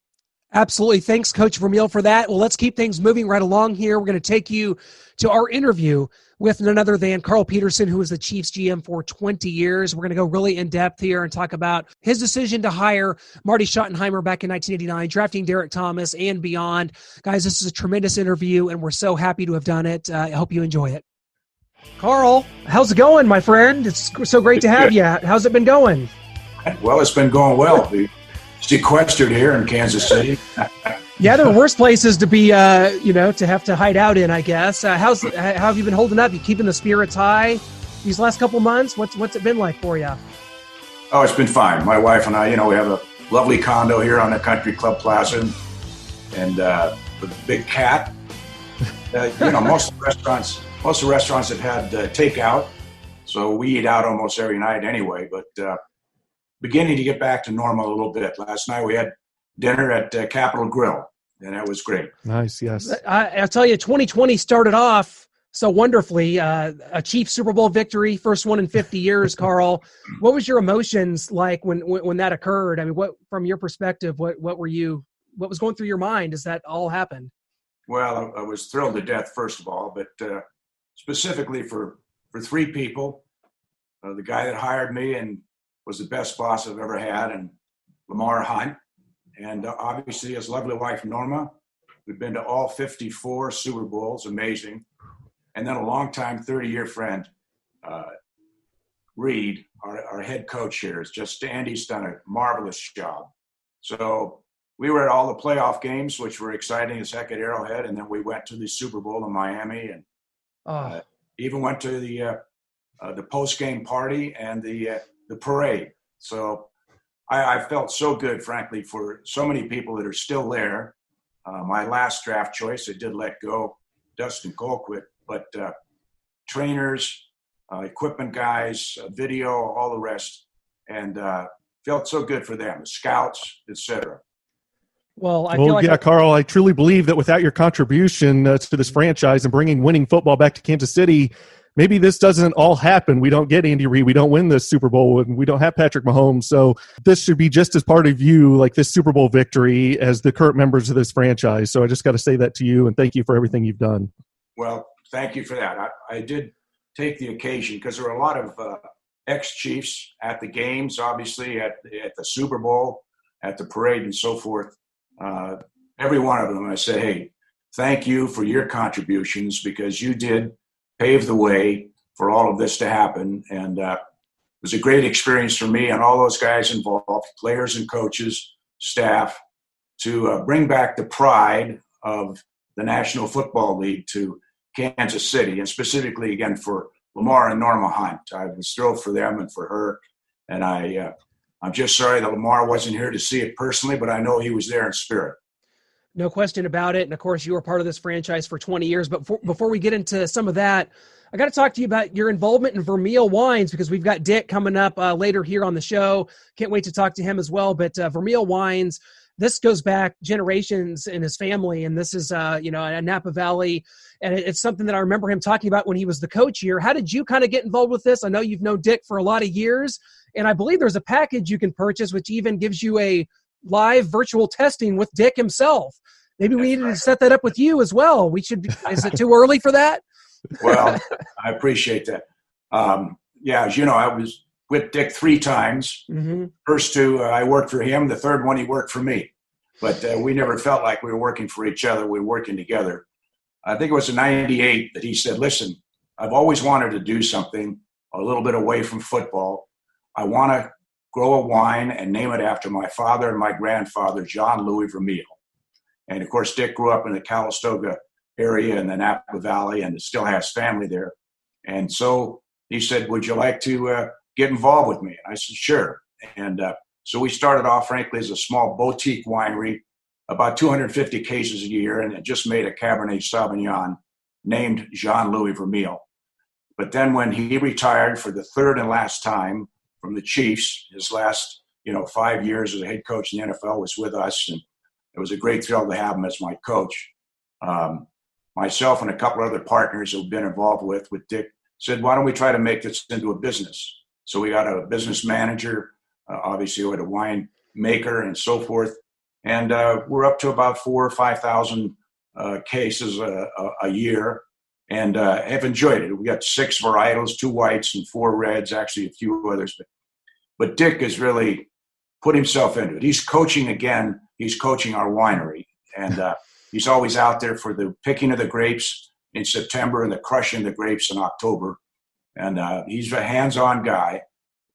Absolutely. Thanks, Coach Vermeil, for that. Well, let's keep things moving right along here. We're going to take you to our interview with none other than Carl Peterson, who was the Chiefs GM for 20 years. We're going to go really in-depth here and talk about his decision to hire Marty Schottenheimer back in 1989, drafting Derrick Thomas and beyond. Guys, this is a tremendous interview, and we're so happy to have done it. I hope you enjoy it. Carl, how's it going, my friend? It's so great to have you. How's it been going? Well, it's been going well. Sequestered here in Kansas City. Yeah, there are worse places to be, to have to hide out in, I guess. How have you been holding up? You keeping the spirits high these last couple months? What's it been like for you? Oh, it's been fine. My wife and I, we have a lovely condo here on the Country Club Plaza, and with a big cat. Most of the restaurants have had takeout, so we eat out almost every night anyway. But beginning to get back to normal a little bit. Last night we had dinner at Capitol Grill, and that was great. Nice, yes. I'll tell you, 2020 started off so wonderfully. A Chiefs Super Bowl victory, first one in 50 years, Carl. What was your emotions like when that occurred? I mean, what from your perspective, what was going through your mind as that all happened? Well, I was thrilled to death, first of all, but specifically for three people. The guy that hired me and was the best boss I've ever had, and Lamar Hunt, and obviously his lovely wife, Norma. We've been to all 54 Super Bowls, amazing. And then a longtime 30-year friend, Reed, our head coach here. Andy's done a marvelous job. So we were at all the playoff games, which were exciting as heck at Arrowhead, and then we went to the Super Bowl in Miami, and even went to the post-game party and the parade. So I felt so good, frankly, for so many people that are still there. My last draft choice, I did let go Dustin Colquitt, but trainers, equipment guys, video, all the rest, and felt so good for them, the scouts, etc. Well, I feel like Carl, I truly believe that without your contribution to this franchise and bringing winning football back to Kansas City, maybe this doesn't all happen. We don't get Andy Reid. We don't win this Super Bowl, and we don't have Patrick Mahomes. So this should be just as part of you, like this Super Bowl victory, as the current members of this franchise. So I just got to say that to you, and thank you for everything you've done. Well, thank you for that. I did take the occasion because there were a lot of ex-Chiefs at the games, obviously, at the Super Bowl, at the parade, and so forth. Every one of them, I said, hey, thank you for your contributions because you did pave the way for all of this to happen. And it was a great experience for me and all those guys involved, players and coaches, staff, to bring back the pride of the National Football League to Kansas City, and specifically, again, for Lamar and Norma Hunt. I was thrilled for them and for her. And I'm just sorry that Lamar wasn't here to see it personally, but I know he was there in spirit. No question about it. And, of course, you were part of this franchise for 20 years. But before we get into some of that, I got to talk to you about your involvement in Vermeil Wines because we've got Dick coming up later here on the show. Can't wait to talk to him as well. But Vermeil Wines, this goes back generations in his family. And this is, a Napa Valley. And it's something that I remember him talking about when he was the coach here. How did you kind of get involved with this? I know you've known Dick for a lot of years. And I believe there's a package you can purchase which even gives you a live virtual testing with Dick himself. Maybe we needed to set that up with you as well. Is it too early for that? Well, I appreciate that. As you know, I was with Dick 3 times. Mm-hmm. First 2, I worked for him. The third one, he worked for me. But we never felt like we were working for each other. We were working together. I think it was in 98 that he said, listen, I've always wanted to do something a little bit away from football. I want to grow a wine and name it after my father and my grandfather, John Louis Vermeil. And of course, Dick grew up in the Calistoga area in the Napa Valley and still has family there. And so he said, would you like to get involved with me? And I said, sure. And so we started off, frankly, as a small boutique winery, about 250 cases a year, and it just made a Cabernet Sauvignon named Jean Louis Vermeil. But then when he retired for the third and last time from the Chiefs, his last 5 years as a head coach in the NFL was with us, and it was a great thrill to have him as my coach. Myself and a couple other partners who've been involved with Dick said, why don't we try to make this into a business? So we got a business manager, obviously with a wine maker and so forth. And we're up to about 4,000 or 5,000 cases a year, and have enjoyed it. We got 6 varietals, 2 whites and 4 reds, actually a few others. But Dick has really put himself into it. He's coaching again. He's coaching our winery. And he's always out there for the picking of the grapes in September and the crushing of the grapes in October. And he's a hands-on guy,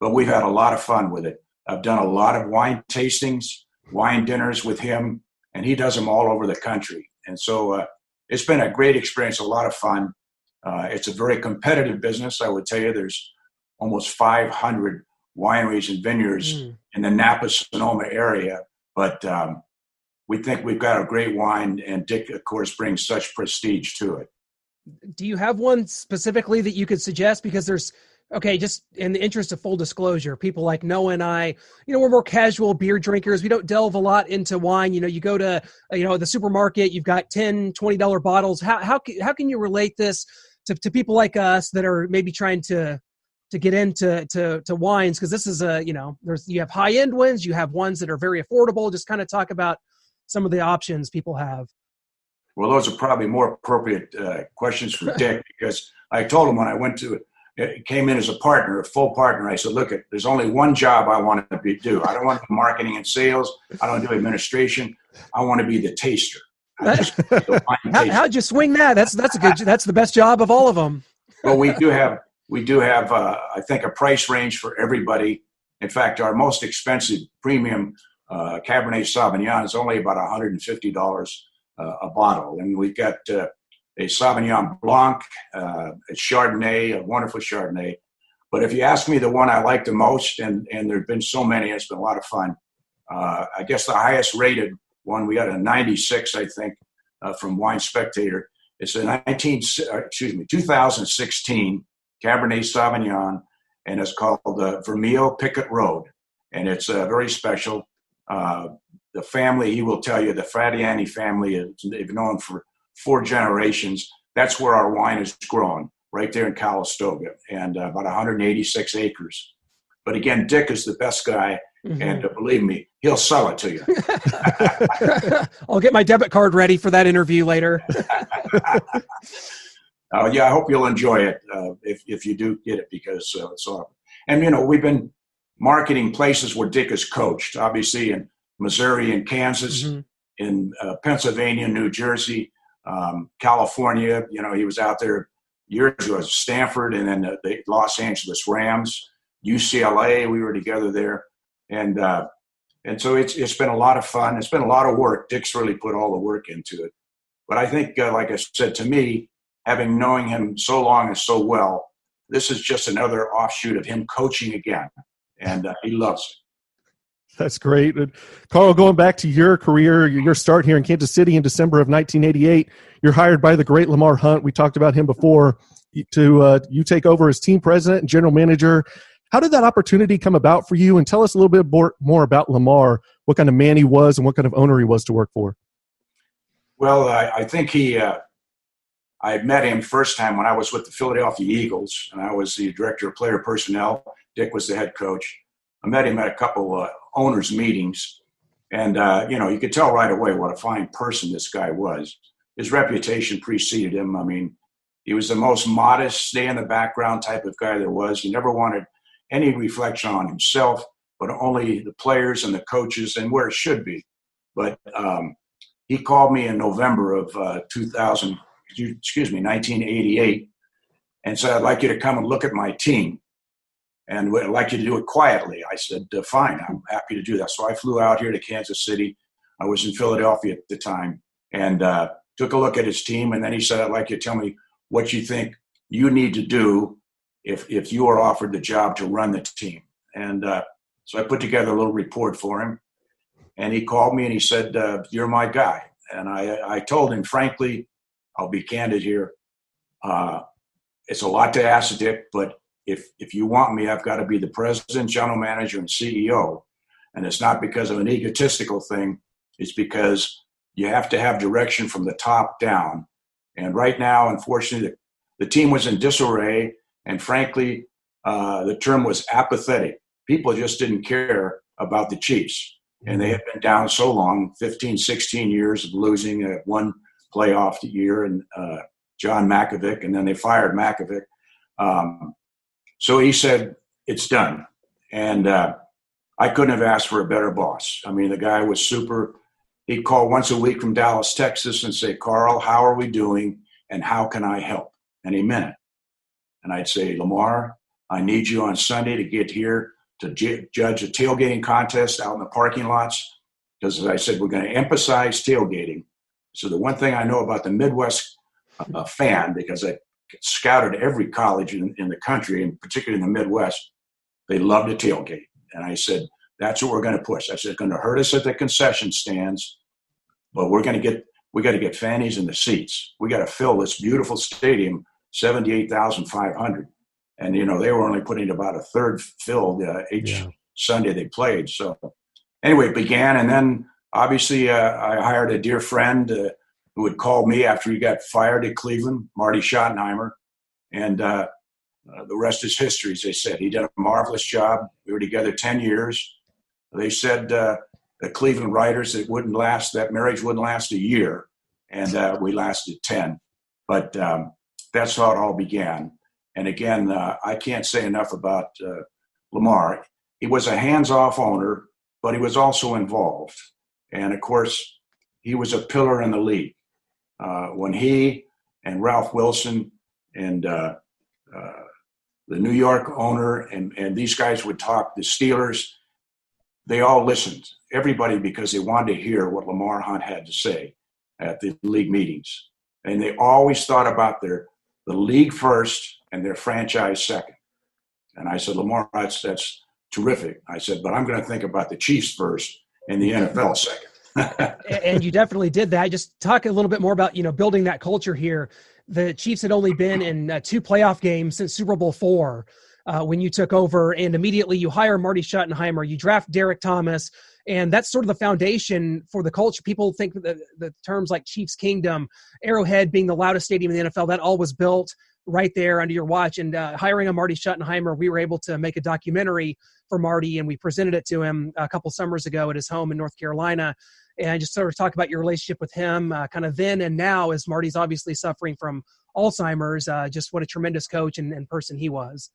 but we've had a lot of fun with it. I've done a lot of wine tastings, wine dinners with him, and he does them all over the country. And so it's been a great experience, a lot of fun. It's a very competitive business. I would tell you there's almost 500 wineries and vineyards in the Napa-Sonoma area. But we think we've got a great wine, and Dick, of course, brings such prestige to it. Do you have one specifically that you could suggest? Because there's, just in the interest of full disclosure, people like Noah and I, we're more casual beer drinkers. We don't delve a lot into wine. You go to, the supermarket, you've got $10, $20 bottles. How can you relate this to people like us that are maybe trying to get into wines? Because this is you have high end ones, you have ones that are very affordable. Just kind of talk about some of the options people have. Well, those are probably more appropriate questions for Dick, because I told him when I went to came in as a partner, a full partner, I said, look, there's only one job I want to do. I don't want to do marketing and sales. I don't do administration. I want to be the taster. How'd you swing that? That's the best job of all of them. Well, we do have I think a price range for everybody. In fact, our most expensive premium Cabernet Sauvignon is only about $150 a bottle. And we've got a Sauvignon Blanc, a Chardonnay, a wonderful Chardonnay. But if you ask me the one I like the most, and there have been so many, it's been a lot of fun. I guess the highest rated one, we got a 96, I think, from Wine Spectator. It's a 2016 Cabernet Sauvignon, and it's called Vermeil Picket Road. And it's very special. The family, he will tell you, the Fradiani family, they've known for 4 generations. That's where our wine is grown, right there in Calistoga, and about 186 acres. But again, Dick is the best guy, and believe me, he'll sell it to you. I'll get my debit card ready for that interview later. Yeah, I hope you'll enjoy it if you do get it, because it's awesome. And, we've been marketing places where Dick has coached, obviously in Missouri and Kansas, in Pennsylvania, New Jersey, California. He was out there years ago, Stanford, and then the Los Angeles Rams, UCLA. We were together there. And so it's been a lot of fun. It's been a lot of work. Dick's really put all the work into it. But I think, like I said, to me, having known him so long and so well, this is just another offshoot of him coaching again. And he loves it. That's great. Carl, going back to your career, your start here in Kansas City in December of 1988, you're hired by the great Lamar Hunt. We talked about him before. You take over as team president and general manager. How did that opportunity come about for you? And tell us a little bit more about Lamar, what kind of man he was and what kind of owner he was to work for. Well, I think I met him first time when I was with the Philadelphia Eagles, and I was the director of player personnel. Dick was the head coach. I met him at a couple owners' meetings, and, you could tell right away what a fine person this guy was. His reputation preceded him. I mean, he was the most modest, stay in the background type of guy there was. He never wanted any reflection on himself, but only the players and the coaches and where it should be. But he called me in November of 1988, and said, I'd like you to come and look at my team. and I'd like you to do it quietly. I said, fine, I'm happy to do that. So I flew out here to Kansas City. I was in Philadelphia at the time, and took a look at his team. And then he said, I'd like you to tell me what you think you need to do if you are offered the job to run the team. And so I put together a little report for him. And he called me and he said, you're my guy. And I told him, frankly, I'll be candid here. It's a lot to ask, Dick, but if you want me, I've got to be the president, general manager, and CEO. And it's not because of an egotistical thing. It's because you have to have direction from the top down. And right now, unfortunately, the team was in disarray. And frankly, the term was apathetic. People just didn't care about the Chiefs. And they had been down so long, 15, 16 years of losing one playoff year and John Makovic, and then they fired Makovic. So he said, it's done. And I couldn't have asked for a better boss. I mean, the guy was super. He'd call once a week from Dallas, Texas and say, Carl, how are we doing and how can I help? And he meant it. And I'd say, Lamar, I need you on Sunday to get here to judge a tailgating contest out in the parking lots. Because as I said, we're going to emphasize tailgating. So the one thing I know about the Midwest fan, because I scouted every college in the country, and particularly in the Midwest, they love to tailgate. And I said, that's what we're going to push. I said, it's going to hurt us at the concession stands, but we got to get fannies in the seats. We got to fill this beautiful stadium, 78,500. And, they were only putting about a third filled each Sunday they played. So anyway, it began. And then obviously I hired a dear friend who would call me after he got fired at Cleveland, Marty Schottenheimer. And the rest is history, as they said. He did a marvelous job. We were together 10 years. They said the Cleveland writers that marriage wouldn't last a year. And we lasted 10. But that's how it all began. And again, I can't say enough about Lamar. He was a hands-off owner, but he was also involved. And, of course, he was a pillar in the league. When he and Ralph Wilson and the New York owner and these guys would talk, the Steelers, they all listened, everybody, because they wanted to hear what Lamar Hunt had to say at the league meetings. And they always thought about the league first and their franchise second. And I said, Lamar, that's terrific. I said, but I'm going to think about the Chiefs first and the NFL second. And you definitely did that. Just talk a little bit more about, building that culture here. The Chiefs had only been in 2 playoff games since Super Bowl IV when you took over, and immediately you hire Marty Schottenheimer, you draft Derrick Thomas, and that's sort of the foundation for the culture. People think that the terms like Chiefs Kingdom, Arrowhead being the loudest stadium in the NFL, that all was built right there under your watch. And hiring a Marty Schottenheimer, we were able to make a documentary for Marty, and we presented it to him a couple summers ago at his home in North Carolina. And just sort of talk about your relationship with him kind of then and now, as Marty's obviously suffering from Alzheimer's. Just what a tremendous coach and person he was.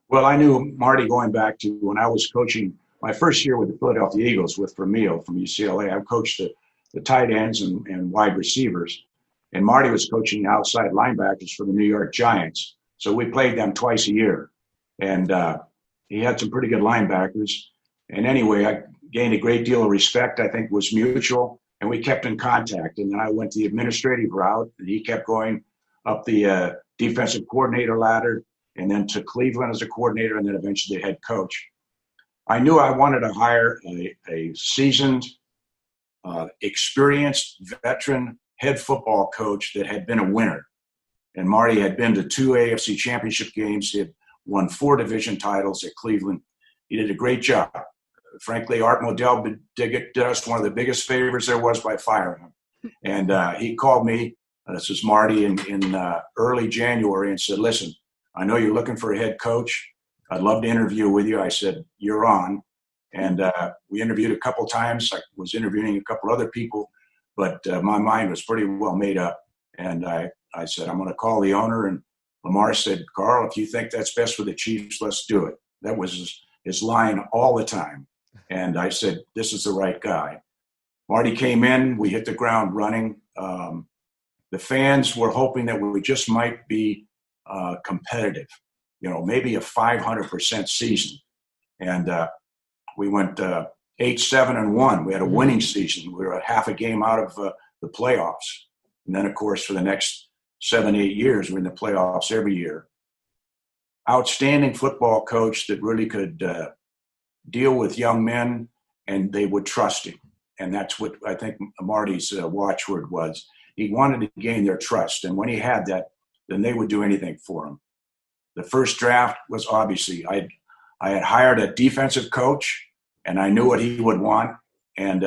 Well, I knew Marty going back to when I was coaching my first year with the Philadelphia Eagles with Vermeil from UCLA. I coached the tight ends and wide receivers. And Marty was coaching outside linebackers for the New York Giants. So we played them twice a year. And he had some pretty good linebackers. And anyway, I gained a great deal of respect. I think it was mutual. And we kept in contact. And then I went the administrative route. And he kept going up the defensive coordinator ladder. And then to Cleveland as a coordinator. And then eventually the head coach. I knew I wanted to hire a seasoned, experienced veteran head football coach that had been a winner. And Marty had been to 2 AFC championship games. He had won 4 division titles at Cleveland. He did a great job. Frankly, Art Modell did us one of the biggest favors there was by firing him. And he called me, this was Marty, in early January and said, listen, I know you're looking for a head coach. I'd love to interview with you. I said, you're on. And we interviewed a couple times. I was interviewing a couple other people. But my mind was pretty well made up. And I said, I'm going to call the owner. And Lamar said, Carl, if you think that's best for the Chiefs, let's do it. That was his line all the time. And I said, this is the right guy. Marty came in. We hit the ground running. The fans were hoping that we just might be competitive. maybe a 500% season. And we went 8-7-1. We had a winning season. We were a half a game out of the playoffs. And then, of course, for the next 7-8 years, we're in the playoffs every year. Outstanding football coach that really could deal with young men, and they would trust him. And that's what I think Marty's watchword was. He wanted to gain their trust. And when he had that, then they would do anything for him. The first draft was obviously, I had hired a defensive coach, and I knew what he would want. And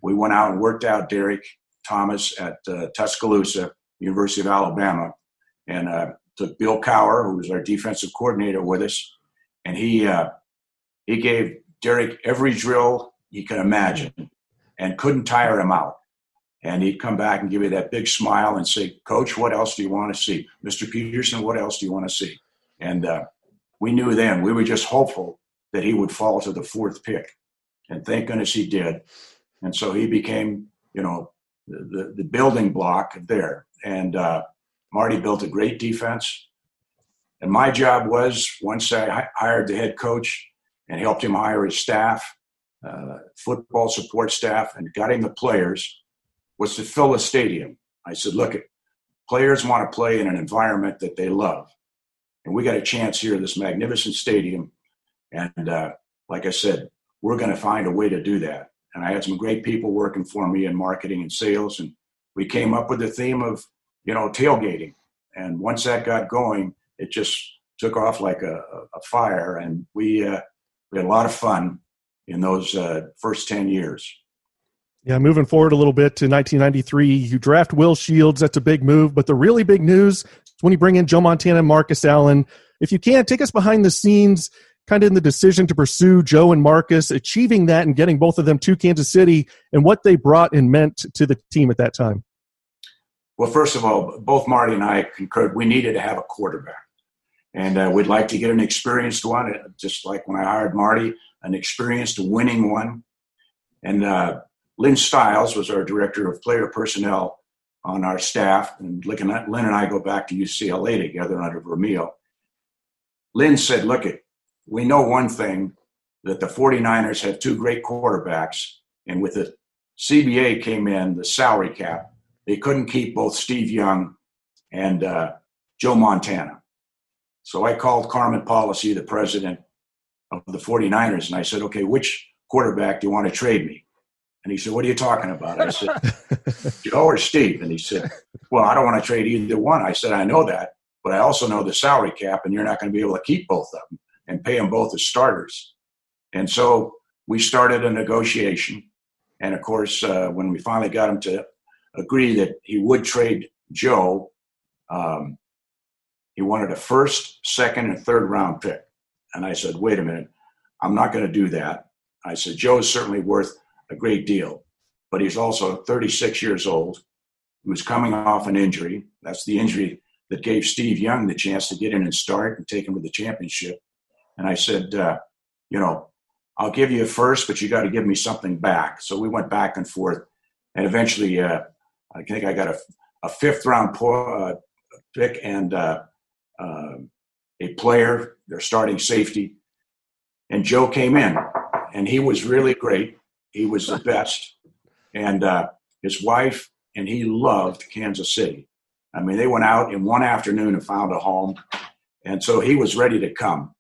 we went out and worked out Derrick Thomas at Tuscaloosa, University of Alabama, and took Bill Cowher, who was our defensive coordinator, with us. And he gave Derrick every drill he could imagine and couldn't tire him out. And he'd come back and give you that big smile and say, Coach, what else do you want to see? Mr. Peterson, what else do you want to see? And we knew then, we were just hopeful that he would fall to the 4th pick. And thank goodness he did. And so he became, the building block there. And Marty built a great defense. And my job was, once I hired the head coach and helped him hire his staff, football support staff, and got him the players, was to fill the stadium. I said, look, players want to play in an environment that they love. And we got a chance here in this magnificent stadium. And like I said, we're going to find a way to do that. And I had some great people working for me in marketing and sales. And we came up with the theme of, tailgating. And once that got going, it just took off like a fire. And we had a lot of fun in those first 10 years. Yeah, moving forward a little bit to 1993, you draft Will Shields. That's a big move. But the really big news is when you bring in Joe Montana and Marcus Allen. If you can, take us behind the scenes, kind of in the decision to pursue Joe and Marcus, achieving that and getting both of them to Kansas City, and what they brought and meant to the team at that time. Well, first of all, both Marty and I concurred we needed to have a quarterback. And we'd like to get an experienced one, just like when I hired Marty, an experienced winning one. And Lynn Stiles was our director of player personnel on our staff. And Lynn and I go back to UCLA together under Vermeil. Lynn said, look, we know one thing, that the 49ers have 2 great quarterbacks. And with the CBA came in, the salary cap, they couldn't keep both Steve Young and Joe Montana. So I called Carmen Policy, the president of the 49ers, and I said, okay, which quarterback do you want to trade me? And he said, what are you talking about? I said, Joe or Steve? And he said, well, I don't want to trade either one. I said, I know that, but I also know the salary cap, and you're not going to be able to keep both of them and pay them both as starters. And so we started a negotiation. And, of course, when we finally got him to agree that he would trade Joe, he wanted a 1st, 2nd, and 3rd round pick. And I said, wait a minute, I'm not going to do that. I said, Joe is certainly worth a great deal, but he's also 36 years old. He was coming off an injury. That's the injury that gave Steve Young the chance to get in and start and take him to the championship. And I said, I'll give you a 1st, but you got to give me something back. So we went back and forth. And eventually, I think I got a 5th round pick and a player, their starting safety. And Joe came in, and he was really great. He was the best. And his wife and he loved Kansas City. I mean, they went out in one afternoon and found a home. And so he was ready to come.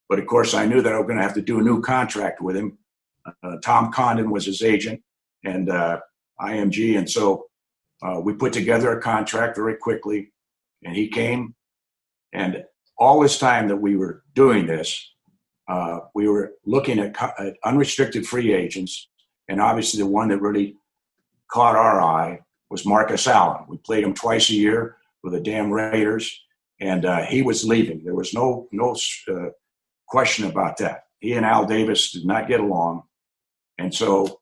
But, of course, I knew that I was going to have to do a new contract with him. Tom Condon was his agent and IMG. And so we put together a contract very quickly. And he came. And all this time that we were doing this, we were looking at unrestricted free agents. And obviously the one that really caught our eye was Marcus Allen. We played him twice a year with the damn Raiders. And he was leaving. There was no question about that. He and Al Davis did not get along. And so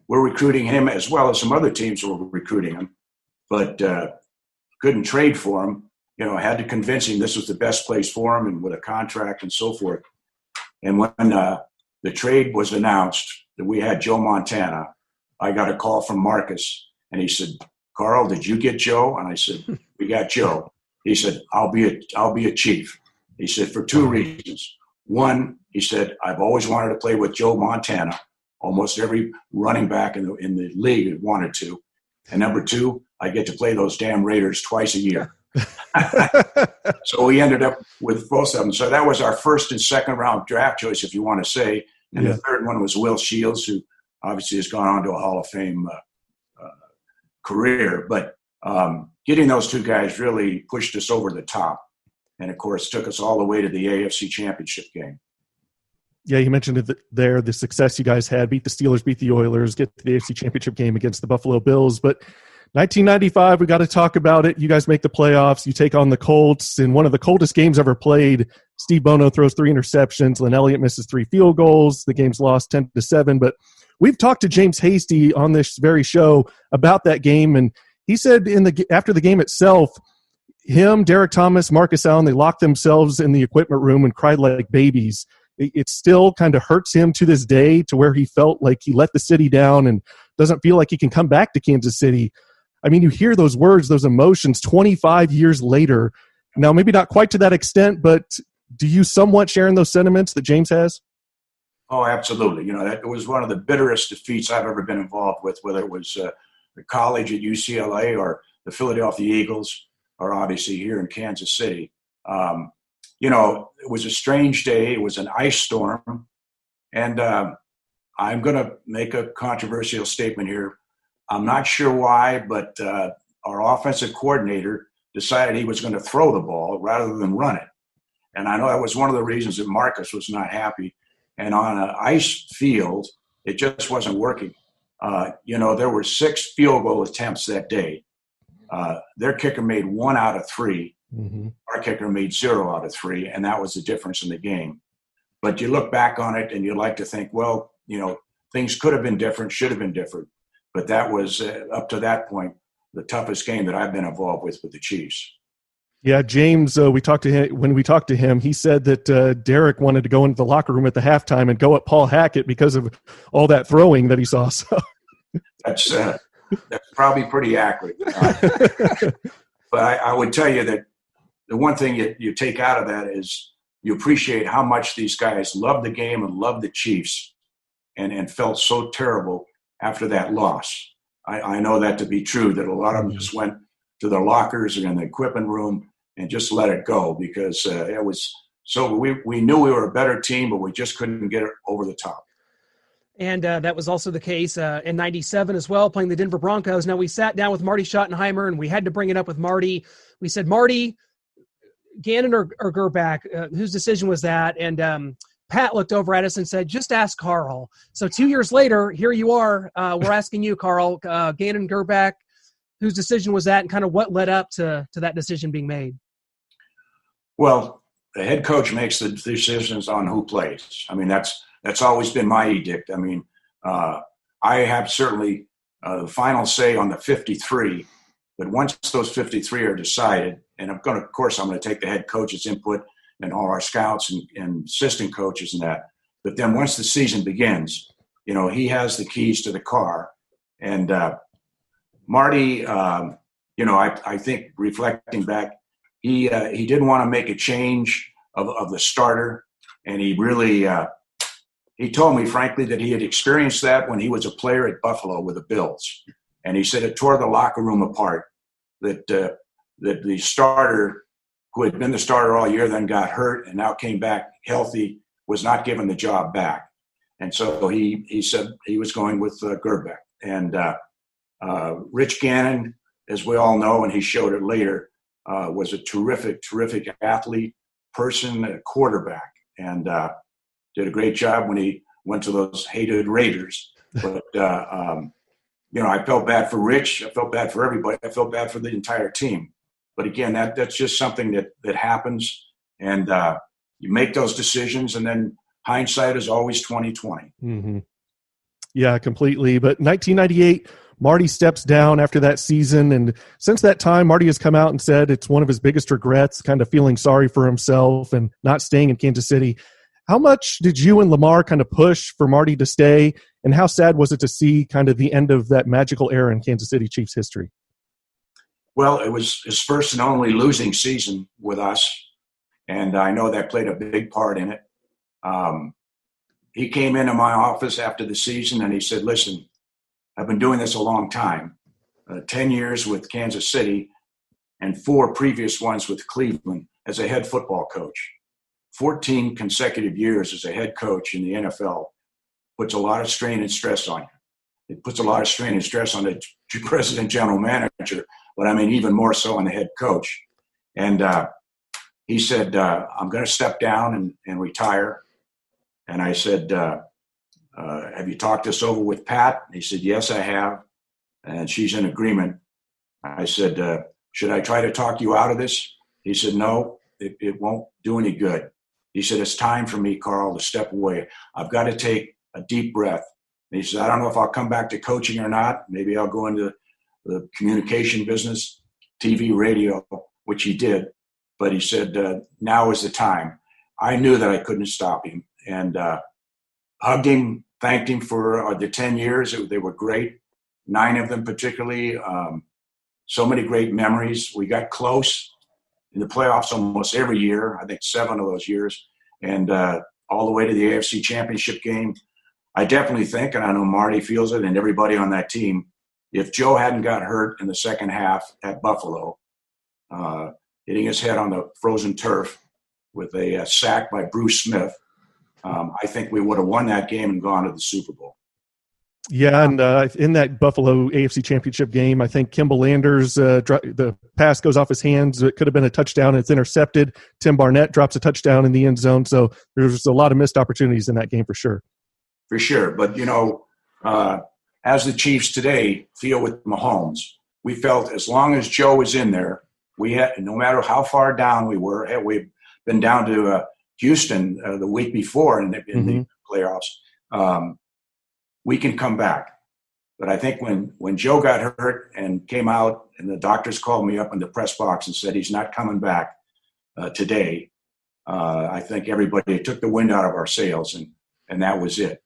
we're recruiting him as well as some other teams were recruiting him, but couldn't trade for him. I had to convince him this was the best place for him and with a contract and so forth. And when the trade was announced that we had Joe Montana, I got a call from Marcus and he said, Carl, did you get Joe? And I said, we got Joe. He said, I'll be a chief. He said, for two reasons. One, he said, I've always wanted to play with Joe Montana. Almost every running back in the league wanted to. And number two, I get to play those damn Raiders twice a year. So we ended up with both of them. So that was our first and second round draft choice, if you want to say. And the third one was Will Shields, who obviously has gone on to a Hall of Fame career. But getting those two guys really pushed us over the top. And, of course, took us all the way to the AFC Championship game. Yeah, you mentioned it there, the success you guys had, beat the Steelers, beat the Oilers, get to the AFC Championship game against the Buffalo Bills. But 1995, we got to talk about it. You guys make the playoffs. You take on the Colts in one of the coldest games ever played. Steve Bono throws 3 interceptions. Lynn Elliott misses 3 field goals. The game's lost 10-7. But we've talked to James Hasty on this very show about that game, and he said after the game itself, him, Derrick Thomas, Marcus Allen, they locked themselves in the equipment room and cried like babies. It still kind of hurts him to this day, to where he felt like he let the city down and doesn't feel like he can come back to Kansas City. I mean, you hear those words, those emotions 25 years later. Now, maybe not quite to that extent, but do you somewhat share in those sentiments that James has? Oh, absolutely. That was one of the bitterest defeats I've ever been involved with, whether it was the college at UCLA or the Philadelphia Eagles, or obviously here in Kansas City. It was a strange day. It was an ice storm. And I'm going to make a controversial statement here. I'm not sure why, but our offensive coordinator decided he was going to throw the ball rather than run it. And I know that was one of the reasons that Marcus was not happy. And on an ice field, it just wasn't working. There were 6 field goal attempts that day. Their kicker made 1 out of 3. Mm-hmm. Our kicker made 0 out of 3, and that was the difference in the game. But you look back on it, and you like to think, well, things could have been different, should have been different. But that was, up to that point, the toughest game that I've been involved with the Chiefs. Yeah, James, when we talked to him, he said that Derrick wanted to go into the locker room at the halftime and go at Paul Hackett because of all that throwing that he saw. So. That's probably pretty accurate. But I would tell you that the one thing you take out of that is you appreciate how much these guys loved the game and loved the Chiefs and felt so terrible after that loss. I know that to be true, that a lot of them just went to their lockers or in the equipment room and just let it go, because it was so we knew we were a better team, but we just couldn't get it over the top. And that was also the case in 97 as well, playing the Denver Broncos. Now, we sat down with Marty Schottenheimer, and we had to bring it up with Marty. We said, Marty, Gannon or Gerbach, whose decision was that? And Pat looked over at us and said, just ask Carl. So 2 years later, here you are. We're asking you, Carl, Gannon, Gerbach, whose decision was that, and kind of what led up to that decision being made? Well, the head coach makes the decisions on who plays. I mean, that's always been my edict. I mean, I have certainly the final say on the 53, but once those 53 are decided, and of course, I'm going to take the head coach's input and all our scouts and assistant coaches and that. But then once the season begins, he has the keys to the car. And Marty, I think reflecting back, he didn't want to make a change of the starter, and he really he told me, frankly, that he had experienced that when he was a player at Buffalo with the Bills. And he said it tore the locker room apart, that the starter, who had been the starter all year, then got hurt and now came back healthy, was not given the job back. And so he said he was going with Gerbach. And Rich Gannon, as we all know, and he showed it later, was a terrific athlete, person, a quarterback, and did a great job when he went to those hated Raiders. But, I felt bad for Rich. I felt bad for everybody. I felt bad for the entire team. But again, that's just something that happens, and you make those decisions, and then hindsight is always 20/20. Mm-hmm. Yeah, completely. But 1998, Marty steps down after that season, and since that time, Marty has come out and said it's one of his biggest regrets, kind of feeling sorry for himself and not staying in Kansas City. How much did you and Lamar kind of push for Marty to stay, and how sad was it to see kind of the end of that magical era in Kansas City Chiefs history? Well, it was his first and only losing season with us, and I know that played a big part in it. He came into my office after the season and he said, listen, I've been doing this a long time, 10 years with Kansas City and 4 previous ones with Cleveland as a head football coach. 14 consecutive years as a head coach in the NFL puts a lot of strain and stress on you. It puts a lot of strain and stress on the president, general manager, but I mean, even more so on the head coach. And he said, I'm going to step down and retire. And I said, have you talked this over with Pat? And he said, yes, I have. And she's in agreement. I said, should I try to talk you out of this? He said, no, it won't do any good. He said, it's time for me, Carl, to step away. I've got to take a deep breath. And he said, I don't know if I'll come back to coaching or not. Maybe I'll go into the communication business, TV, radio, which he did. But he said, now is the time. I knew that I couldn't stop him. And hugged him, thanked him for the 10 years. They were great, 9 of them particularly. So many great memories. We got close in the playoffs almost every year, I think 7 of those years, and all the way to the AFC Championship game. I definitely think, and I know Marty feels it and everybody on that team, if Joe hadn't got hurt in the second half at Buffalo, hitting his head on the frozen turf with a sack by Bruce Smith, I think we would have won that game and gone to the Super Bowl. Yeah, and in that Buffalo AFC Championship game, I think Kimball Landers, the pass goes off his hands. It could have been a touchdown. It's intercepted. Tim Barnett drops a touchdown in the end zone. So there's a lot of missed opportunities in that game for sure. For sure. But, as the Chiefs today feel with Mahomes, we felt as long as Joe was in there, we had, no matter how far down we were, we've been down to Houston the week before in the playoffs. We can come back. But I think when Joe got hurt and came out and the doctors called me up in the press box and said he's not coming back today, I think everybody took the wind out of our sails and that was it.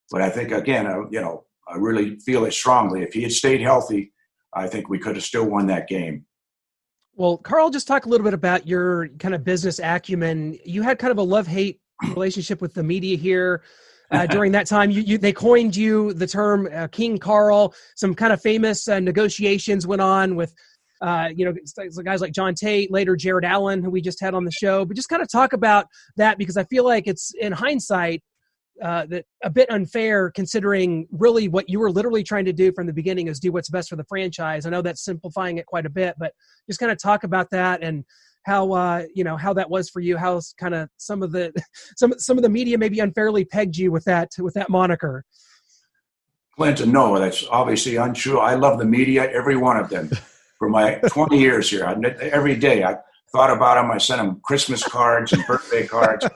But I think, again, I really feel it strongly. If he had stayed healthy, I think we could have still won that game. Well, Carl, just talk a little bit about your kind of business acumen. You had kind of a love-hate relationship with the media here. During that time, they coined you the term King Carl. Some kind of famous negotiations went on with, guys like John Tate, later Jared Allen, who we just had on the show. But just kind of talk about that, because I feel like it's, in hindsight, that a bit unfair, considering really what you were literally trying to do from the beginning is do what's best for the franchise. I know that's simplifying it quite a bit, but just kind of talk about that and how how that was for you. How kind of some of the media maybe unfairly pegged you with that moniker. Clint, no, that's obviously untrue. I love the media, every one of them. For my 20 years here, every day I thought about them. I sent them Christmas cards and birthday cards.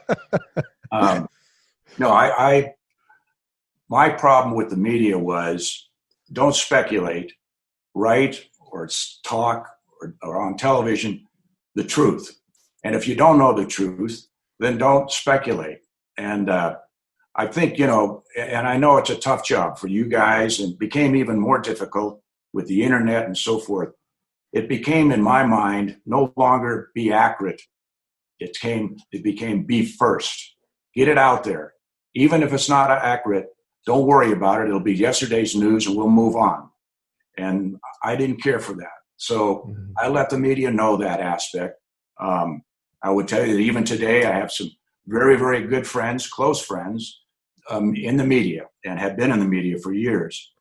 My problem with the media was don't speculate, write or talk or on television the truth. And if you don't know the truth, then don't speculate. And I think, and I know it's a tough job for you guys, and became even more difficult with the internet and so forth. It became, in my mind, no longer be accurate. It became be first. Get it out there. Even if it's not accurate, don't worry about it. It'll be yesterday's news and we'll move on. And I didn't care for that. So I let the media know that aspect. I would tell you that even today I have some very, very good friends, close friends in the media and have been in the media for years.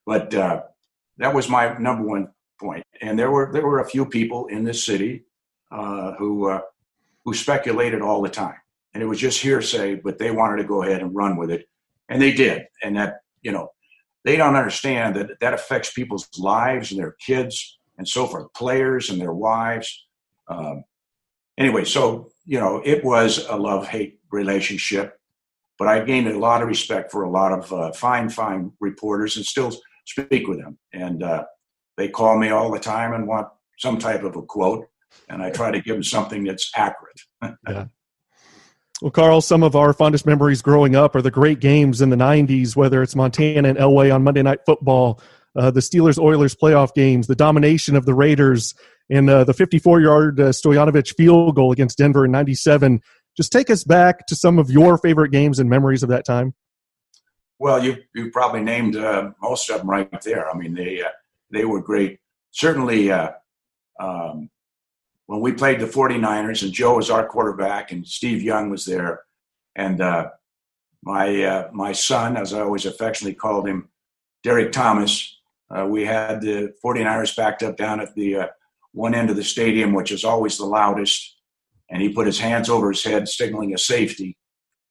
But that was my number one point. And there were a few people in this city who speculated all the time. And it was just hearsay, but they wanted to go ahead and run with it. And they did. And that, they don't understand that affects people's lives and their kids and so forth, players and their wives. Anyway, so, it was a love-hate relationship, but I gained a lot of respect for a lot of fine reporters and still speak with them. And they call me all the time and want some type of a quote, and I try to give them something that's accurate. Yeah. Well, Carl, some of our fondest memories growing up are the great games in the 90s, whether it's Montana and Elway on Monday Night Football, the Steelers-Oilers playoff games, the domination of the Raiders, and the 54-yard Stoyanovich field goal against Denver in '97. Just take us back to some of your favorite games and memories of that time. Well, you probably named most of them right there. I mean, they were great. Certainly, when we played the 49ers, and Joe was our quarterback, and Steve Young was there, and my son, as I always affectionately called him, Derrick Thomas, we had the 49ers backed up down at the one end of the stadium, which is always the loudest, and he put his hands over his head, signaling a safety,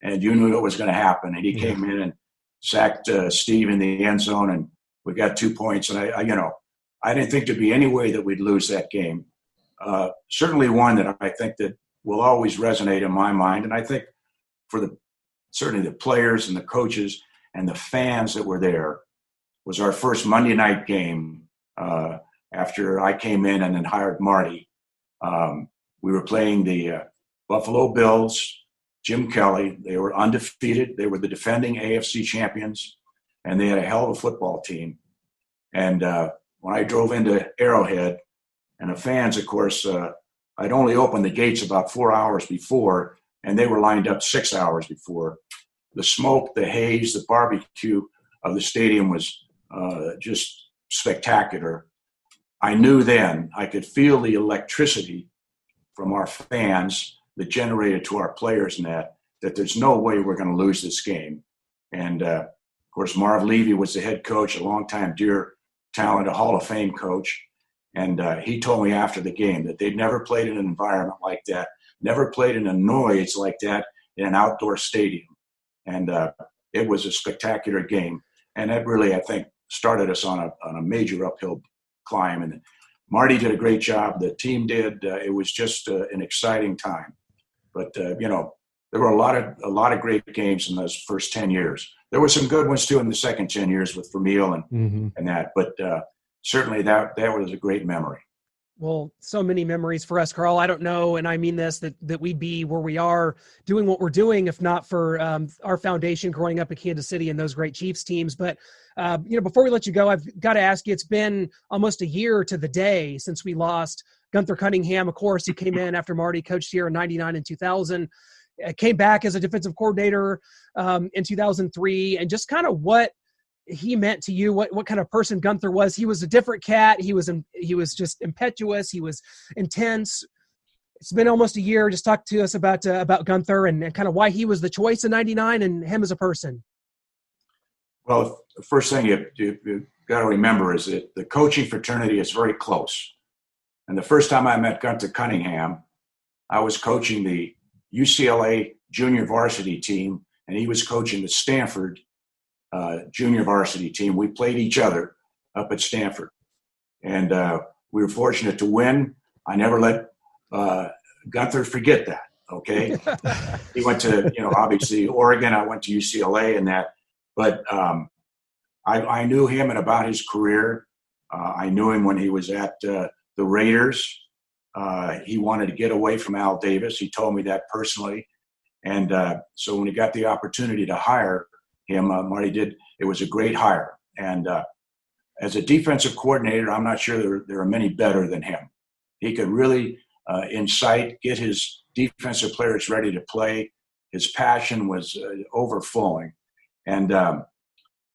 and you knew it was going to happen. And he came in and sacked Steve in the end zone, and we got 2 points. And I didn't think there'd be any way that we'd lose that game. Certainly one that I think that will always resonate in my mind, and I think for certainly the players and the coaches and the fans that were there, was our first Monday night game after I came in and then hired Marty. We were playing the Buffalo Bills, Jim Kelly. They were undefeated. They were the defending AFC champions, and they had a hell of a football team. And when I drove into Arrowhead, and the fans, of course, I'd only opened the gates about 4 hours before, and they were lined up 6 hours before. The smoke, the haze, the barbecue of the stadium was just spectacular. I knew then, I could feel the electricity from our fans that generated to our players in that there's no way we're going to lose this game. And, of course, Marv Levy was the head coach, a longtime Deer talent, a Hall of Fame coach. And he told me after the game that they'd never played in an environment like that, never played in a noise like that in an outdoor stadium. And it was a spectacular game. And that really, I think, started us on a major uphill climb. And Marty did a great job. The team did. It was just an exciting time. But, there were a lot of great games in those first 10 years. There were some good ones, too, in the second 10 years with Vermeil and that. But certainly that was a great memory. Well, so many memories for us, Carl. I don't know, and I mean this, that we'd be where we are doing what we're doing if not for our foundation growing up in Kansas City and those great Chiefs teams. But, before we let you go, I've got to ask you, it's been almost a year to the day since we lost Gunther Cunningham. Of course, he came in after Marty coached here in 99 and 2000, came back as a defensive coordinator in 2003, and just kind of what he meant to you, what kind of person Gunther was. He was a different cat. He was just impetuous. He was intense. It's been almost a year. Just talk to us about Gunther and kind of why he was the choice in 99 and him as a person. Well, the first thing you got to remember is that the coaching fraternity is very close. And the first time I met Gunther Cunningham, I was coaching the UCLA junior varsity team, and he was coaching the Stanford junior varsity team. We played each other up at Stanford, and we were fortunate to win. I never let Gunther forget that. Okay, he went to obviously Oregon. I went to UCLA and that, but I knew him and about his career. I knew him when he was at the Raiders. He wanted to get away from Al Davis. He told me that personally, and so when he got the opportunity to hire him, Marty did. It was a great hire. And as a defensive coordinator, I'm not sure there are many better than him. He could really incite, get his defensive players ready to play. His passion was overflowing. And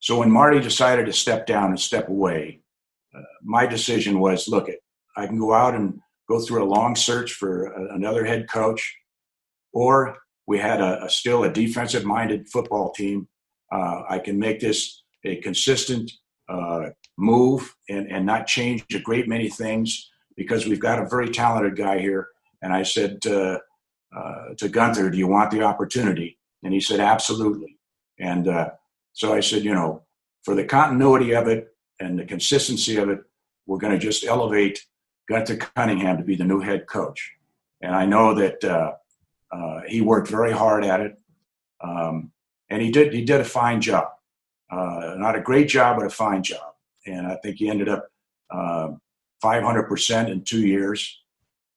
so when Marty decided to step down and step away, my decision was, look, I can go out and go through a long search for another head coach, or we had still a defensive-minded football team. I can make this a consistent move and not change a great many things because we've got a very talented guy here. And I said to Gunther, do you want the opportunity? And he said, absolutely. And so I said, for the continuity of it and the consistency of it, we're going to just elevate Gunther Cunningham to be the new head coach. And I know that he worked very hard at it. And he did a fine job. Not a great job, but a fine job. And I think he ended up 500% in 2 years.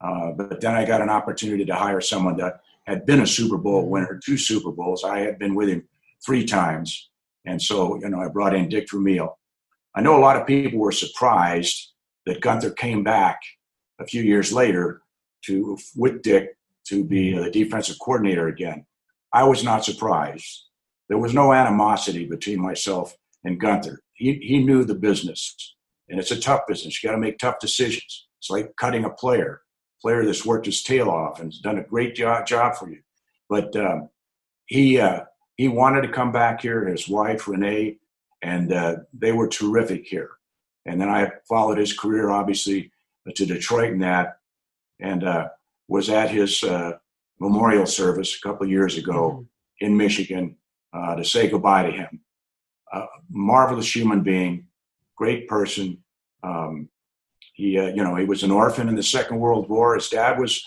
But then I got an opportunity to hire someone that had been a Super Bowl winner, 2 Super Bowls. I had been with him 3 times. And so, I brought in Dick Vermeil. I know a lot of people were surprised that Gunther came back a few years later with Dick to be the defensive coordinator again. I was not surprised. There was no animosity between myself and Gunther. He knew the business, and it's a tough business. You got to make tough decisions. It's like cutting a player that's worked his tail off and has done a great job for you. But he wanted to come back here, his wife, Renee, and they were terrific here. And then I followed his career, obviously, to Detroit and was at his memorial service a couple of years ago in Michigan to say goodbye to him. Marvelous human being, great person. He was an orphan in the Second World War. His dad was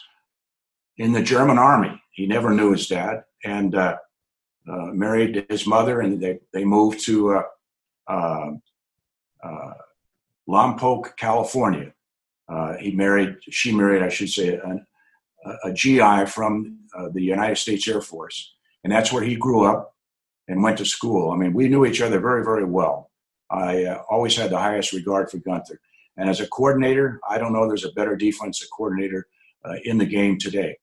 in the German army. He never knew his dad, and married his mother, and they moved to Lompoc, California. She married, I should say, a GI from the United States Air Force. And that's where he grew up and went to school. I mean, we knew each other very, very well. I always had the highest regard for Gunther. And as a coordinator, I don't know there's a better defensive coordinator in the game today.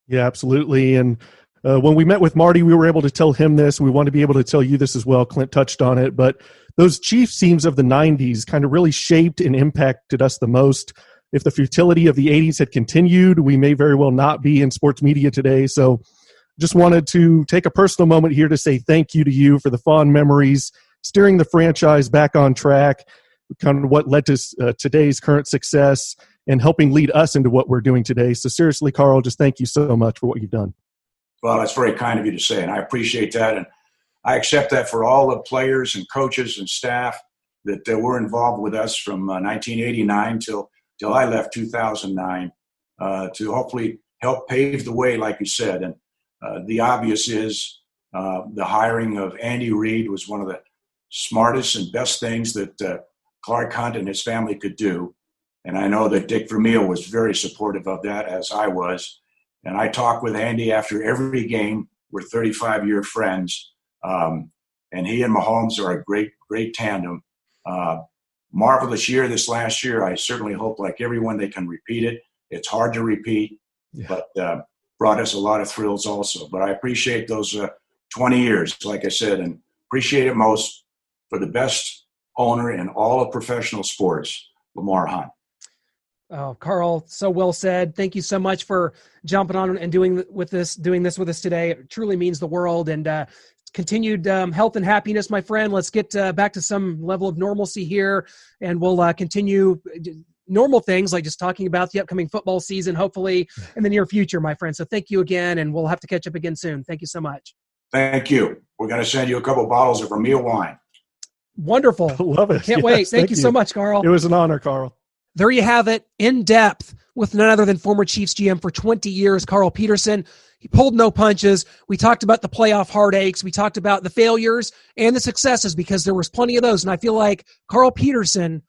Yeah, absolutely. And when we met with Marty, we were able to tell him this. We want to be able to tell you this as well. Clint touched on it. But those Chiefs teams of the 90s kind of really shaped and impacted us the most. If the futility of the 80s had continued, we may very well not be in sports media today. So just wanted to take a personal moment here to say thank you to you for the fond memories, steering the franchise back on track, kind of what led to today's current success, and helping lead us into what we're doing today. So seriously, Carl, just thank you so much for what you've done. Well, that's very kind of you to say, and I appreciate that. And I accept that for all the players and coaches and staff that were involved with us from 1989 till I left 2009 to hopefully help pave the way, like you said. And the obvious is the hiring of Andy Reid was one of the smartest and best things that Clark Hunt and his family could do. And I know that Dick Vermeil was very supportive of that, as I was. And I talk with Andy after every game. We're 35-year friends. And he and Mahomes are a great, great tandem. Marvelous year this last year. I certainly hope, like everyone, they can repeat it. It's hard to repeat, but brought us a lot of thrills also. But I appreciate those 20 years, like I said, and appreciate it most for the best owner in all of professional sports, Lamar Hunt. Oh, Carl, so well said. Thank you so much for jumping on and doing this with us today. It truly means the world, and continued health and happiness, my friend. Let's get back to some level of normalcy here, and we'll continue normal things like just talking about the upcoming football season, hopefully in the near future, my friend. So thank you again, and we'll have to catch up again soon. Thank you so much. Thank you. We're going to send you a couple bottles of Vermeil wine. Wonderful. Love it. Can't wait. Thank you so much, Carl. It was an honor, Carl. There you have it, in depth with none other than former Chiefs GM for 20 years, Carl Peterson. He pulled no punches. We talked about the playoff heartaches. We talked about the failures and the successes, because there was plenty of those. And I feel like Carl Peterson,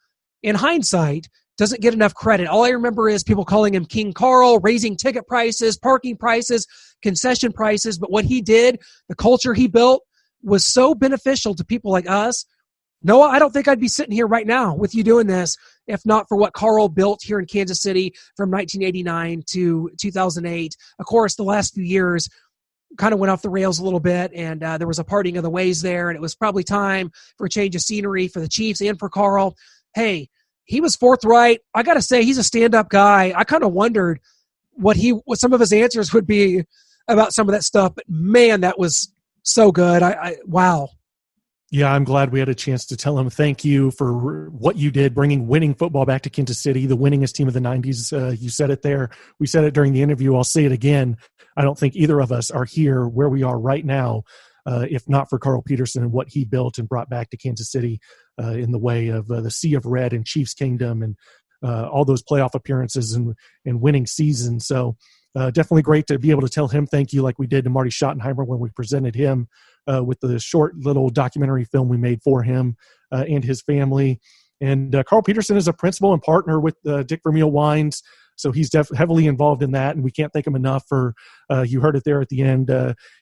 in hindsight, doesn't get enough credit. All I remember is people calling him King Carl, raising ticket prices, parking prices, concession prices. But what he did, the culture he built, was so beneficial to people like us. Noah, I don't think I'd be sitting here right now with you doing this if not for what Carl built here in Kansas City from 1989 to 2008. Of course, the last few years kind of went off the rails a little bit, and there was a parting of the ways there, and it was probably time for a change of scenery for the Chiefs and for Carl. Hey, he was forthright. I got to say, he's a stand-up guy. I kind of wondered what some of his answers would be about some of that stuff, but man, that was so good. Wow. Yeah, I'm glad we had a chance to tell him thank you for what you did, bringing winning football back to Kansas City, the winningest team of the 90s. You said it there. We said it during the interview. I'll say it again. I don't think either of us are here where we are right now if not for Carl Peterson and what he built and brought back to Kansas City in the way of the Sea of Red and Chiefs Kingdom and all those playoff appearances and winning seasons. So definitely great to be able to tell him thank you like we did to Marty Schottenheimer when we presented him with the short little documentary film we made for him and his family. And Carl Peterson is a principal and partner with Dick Vermeil Wines, so he's heavily involved in that, and we can't thank him enough for, you heard it there at the end,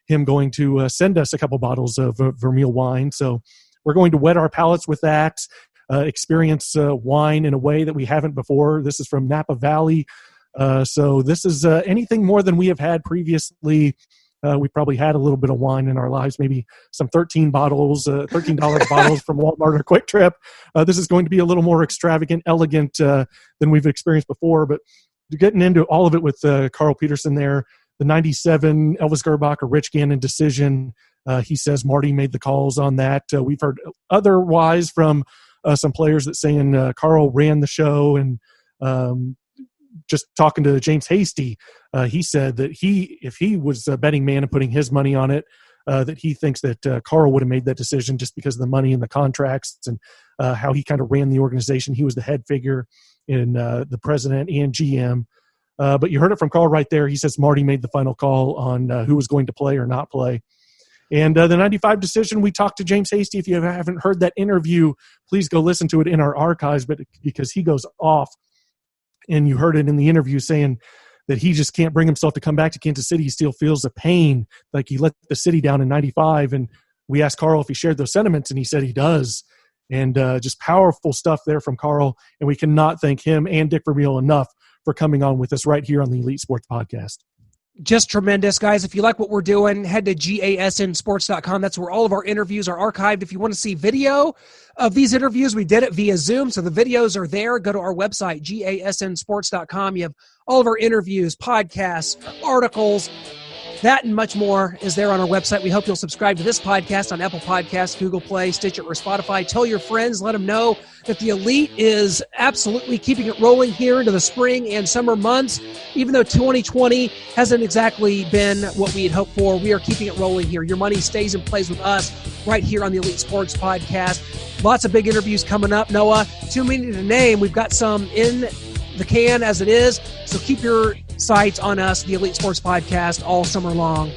him going to send us a couple bottles of Vermeil wine. So we're going to wet our palates with that, experience wine in a way that we haven't before. This is from Napa Valley. So this is anything more than we have had previously. We probably had a little bit of wine in our lives, maybe some $13 bottles from Walmart or Quick Trip. This is going to be a little more extravagant, elegant than we've experienced before. But getting into all of it with Carl Peterson there, the 97 Elvis Gerbach or Rich Gannon decision, he says Marty made the calls on that. We've heard otherwise from some players that saying Carl ran the show, and just talking to James Hasty, he said that if he was a betting man and putting his money on it, that he thinks that Carl would have made that decision just because of the money and the contracts and how he kind of ran the organization. He was the head figure in the president and GM. But you heard it from Carl right there. He says Marty made the final call on who was going to play or not play. And the 95 decision, we talked to James Hasty. If you haven't heard that interview, please go listen to it in our archives, but because he goes off. And you heard it in the interview saying that he just can't bring himself to come back to Kansas City. He still feels the pain, like he let the city down in 95. And we asked Carl if he shared those sentiments, and he said he does. And just powerful stuff there from Carl. And we cannot thank him and Dick Vermeil enough for coming on with us right here on the Elite Sports Podcast. Just tremendous, guys. If you like what we're doing, head to gasnsports.com. That's where all of our interviews are archived. If you want to see video of these interviews, we did it via Zoom, so the videos are there. Go to our website, gasnsports.com. You have all of our interviews, podcasts, articles. That and much more is there on our website. We hope you'll subscribe to this podcast on Apple Podcasts, Google Play, Stitcher, or Spotify. Tell your friends. Let them know that the Elite is absolutely keeping it rolling here into the spring and summer months. Even though 2020 hasn't exactly been what we had hoped for, we are keeping it rolling here. Your money stays and plays with us right here on the Elite Sports Podcast. Lots of big interviews coming up, Noah. Too many to name. We've got some in the can as it is. So keep your sights on us, the Elite Sports Podcast, all summer long.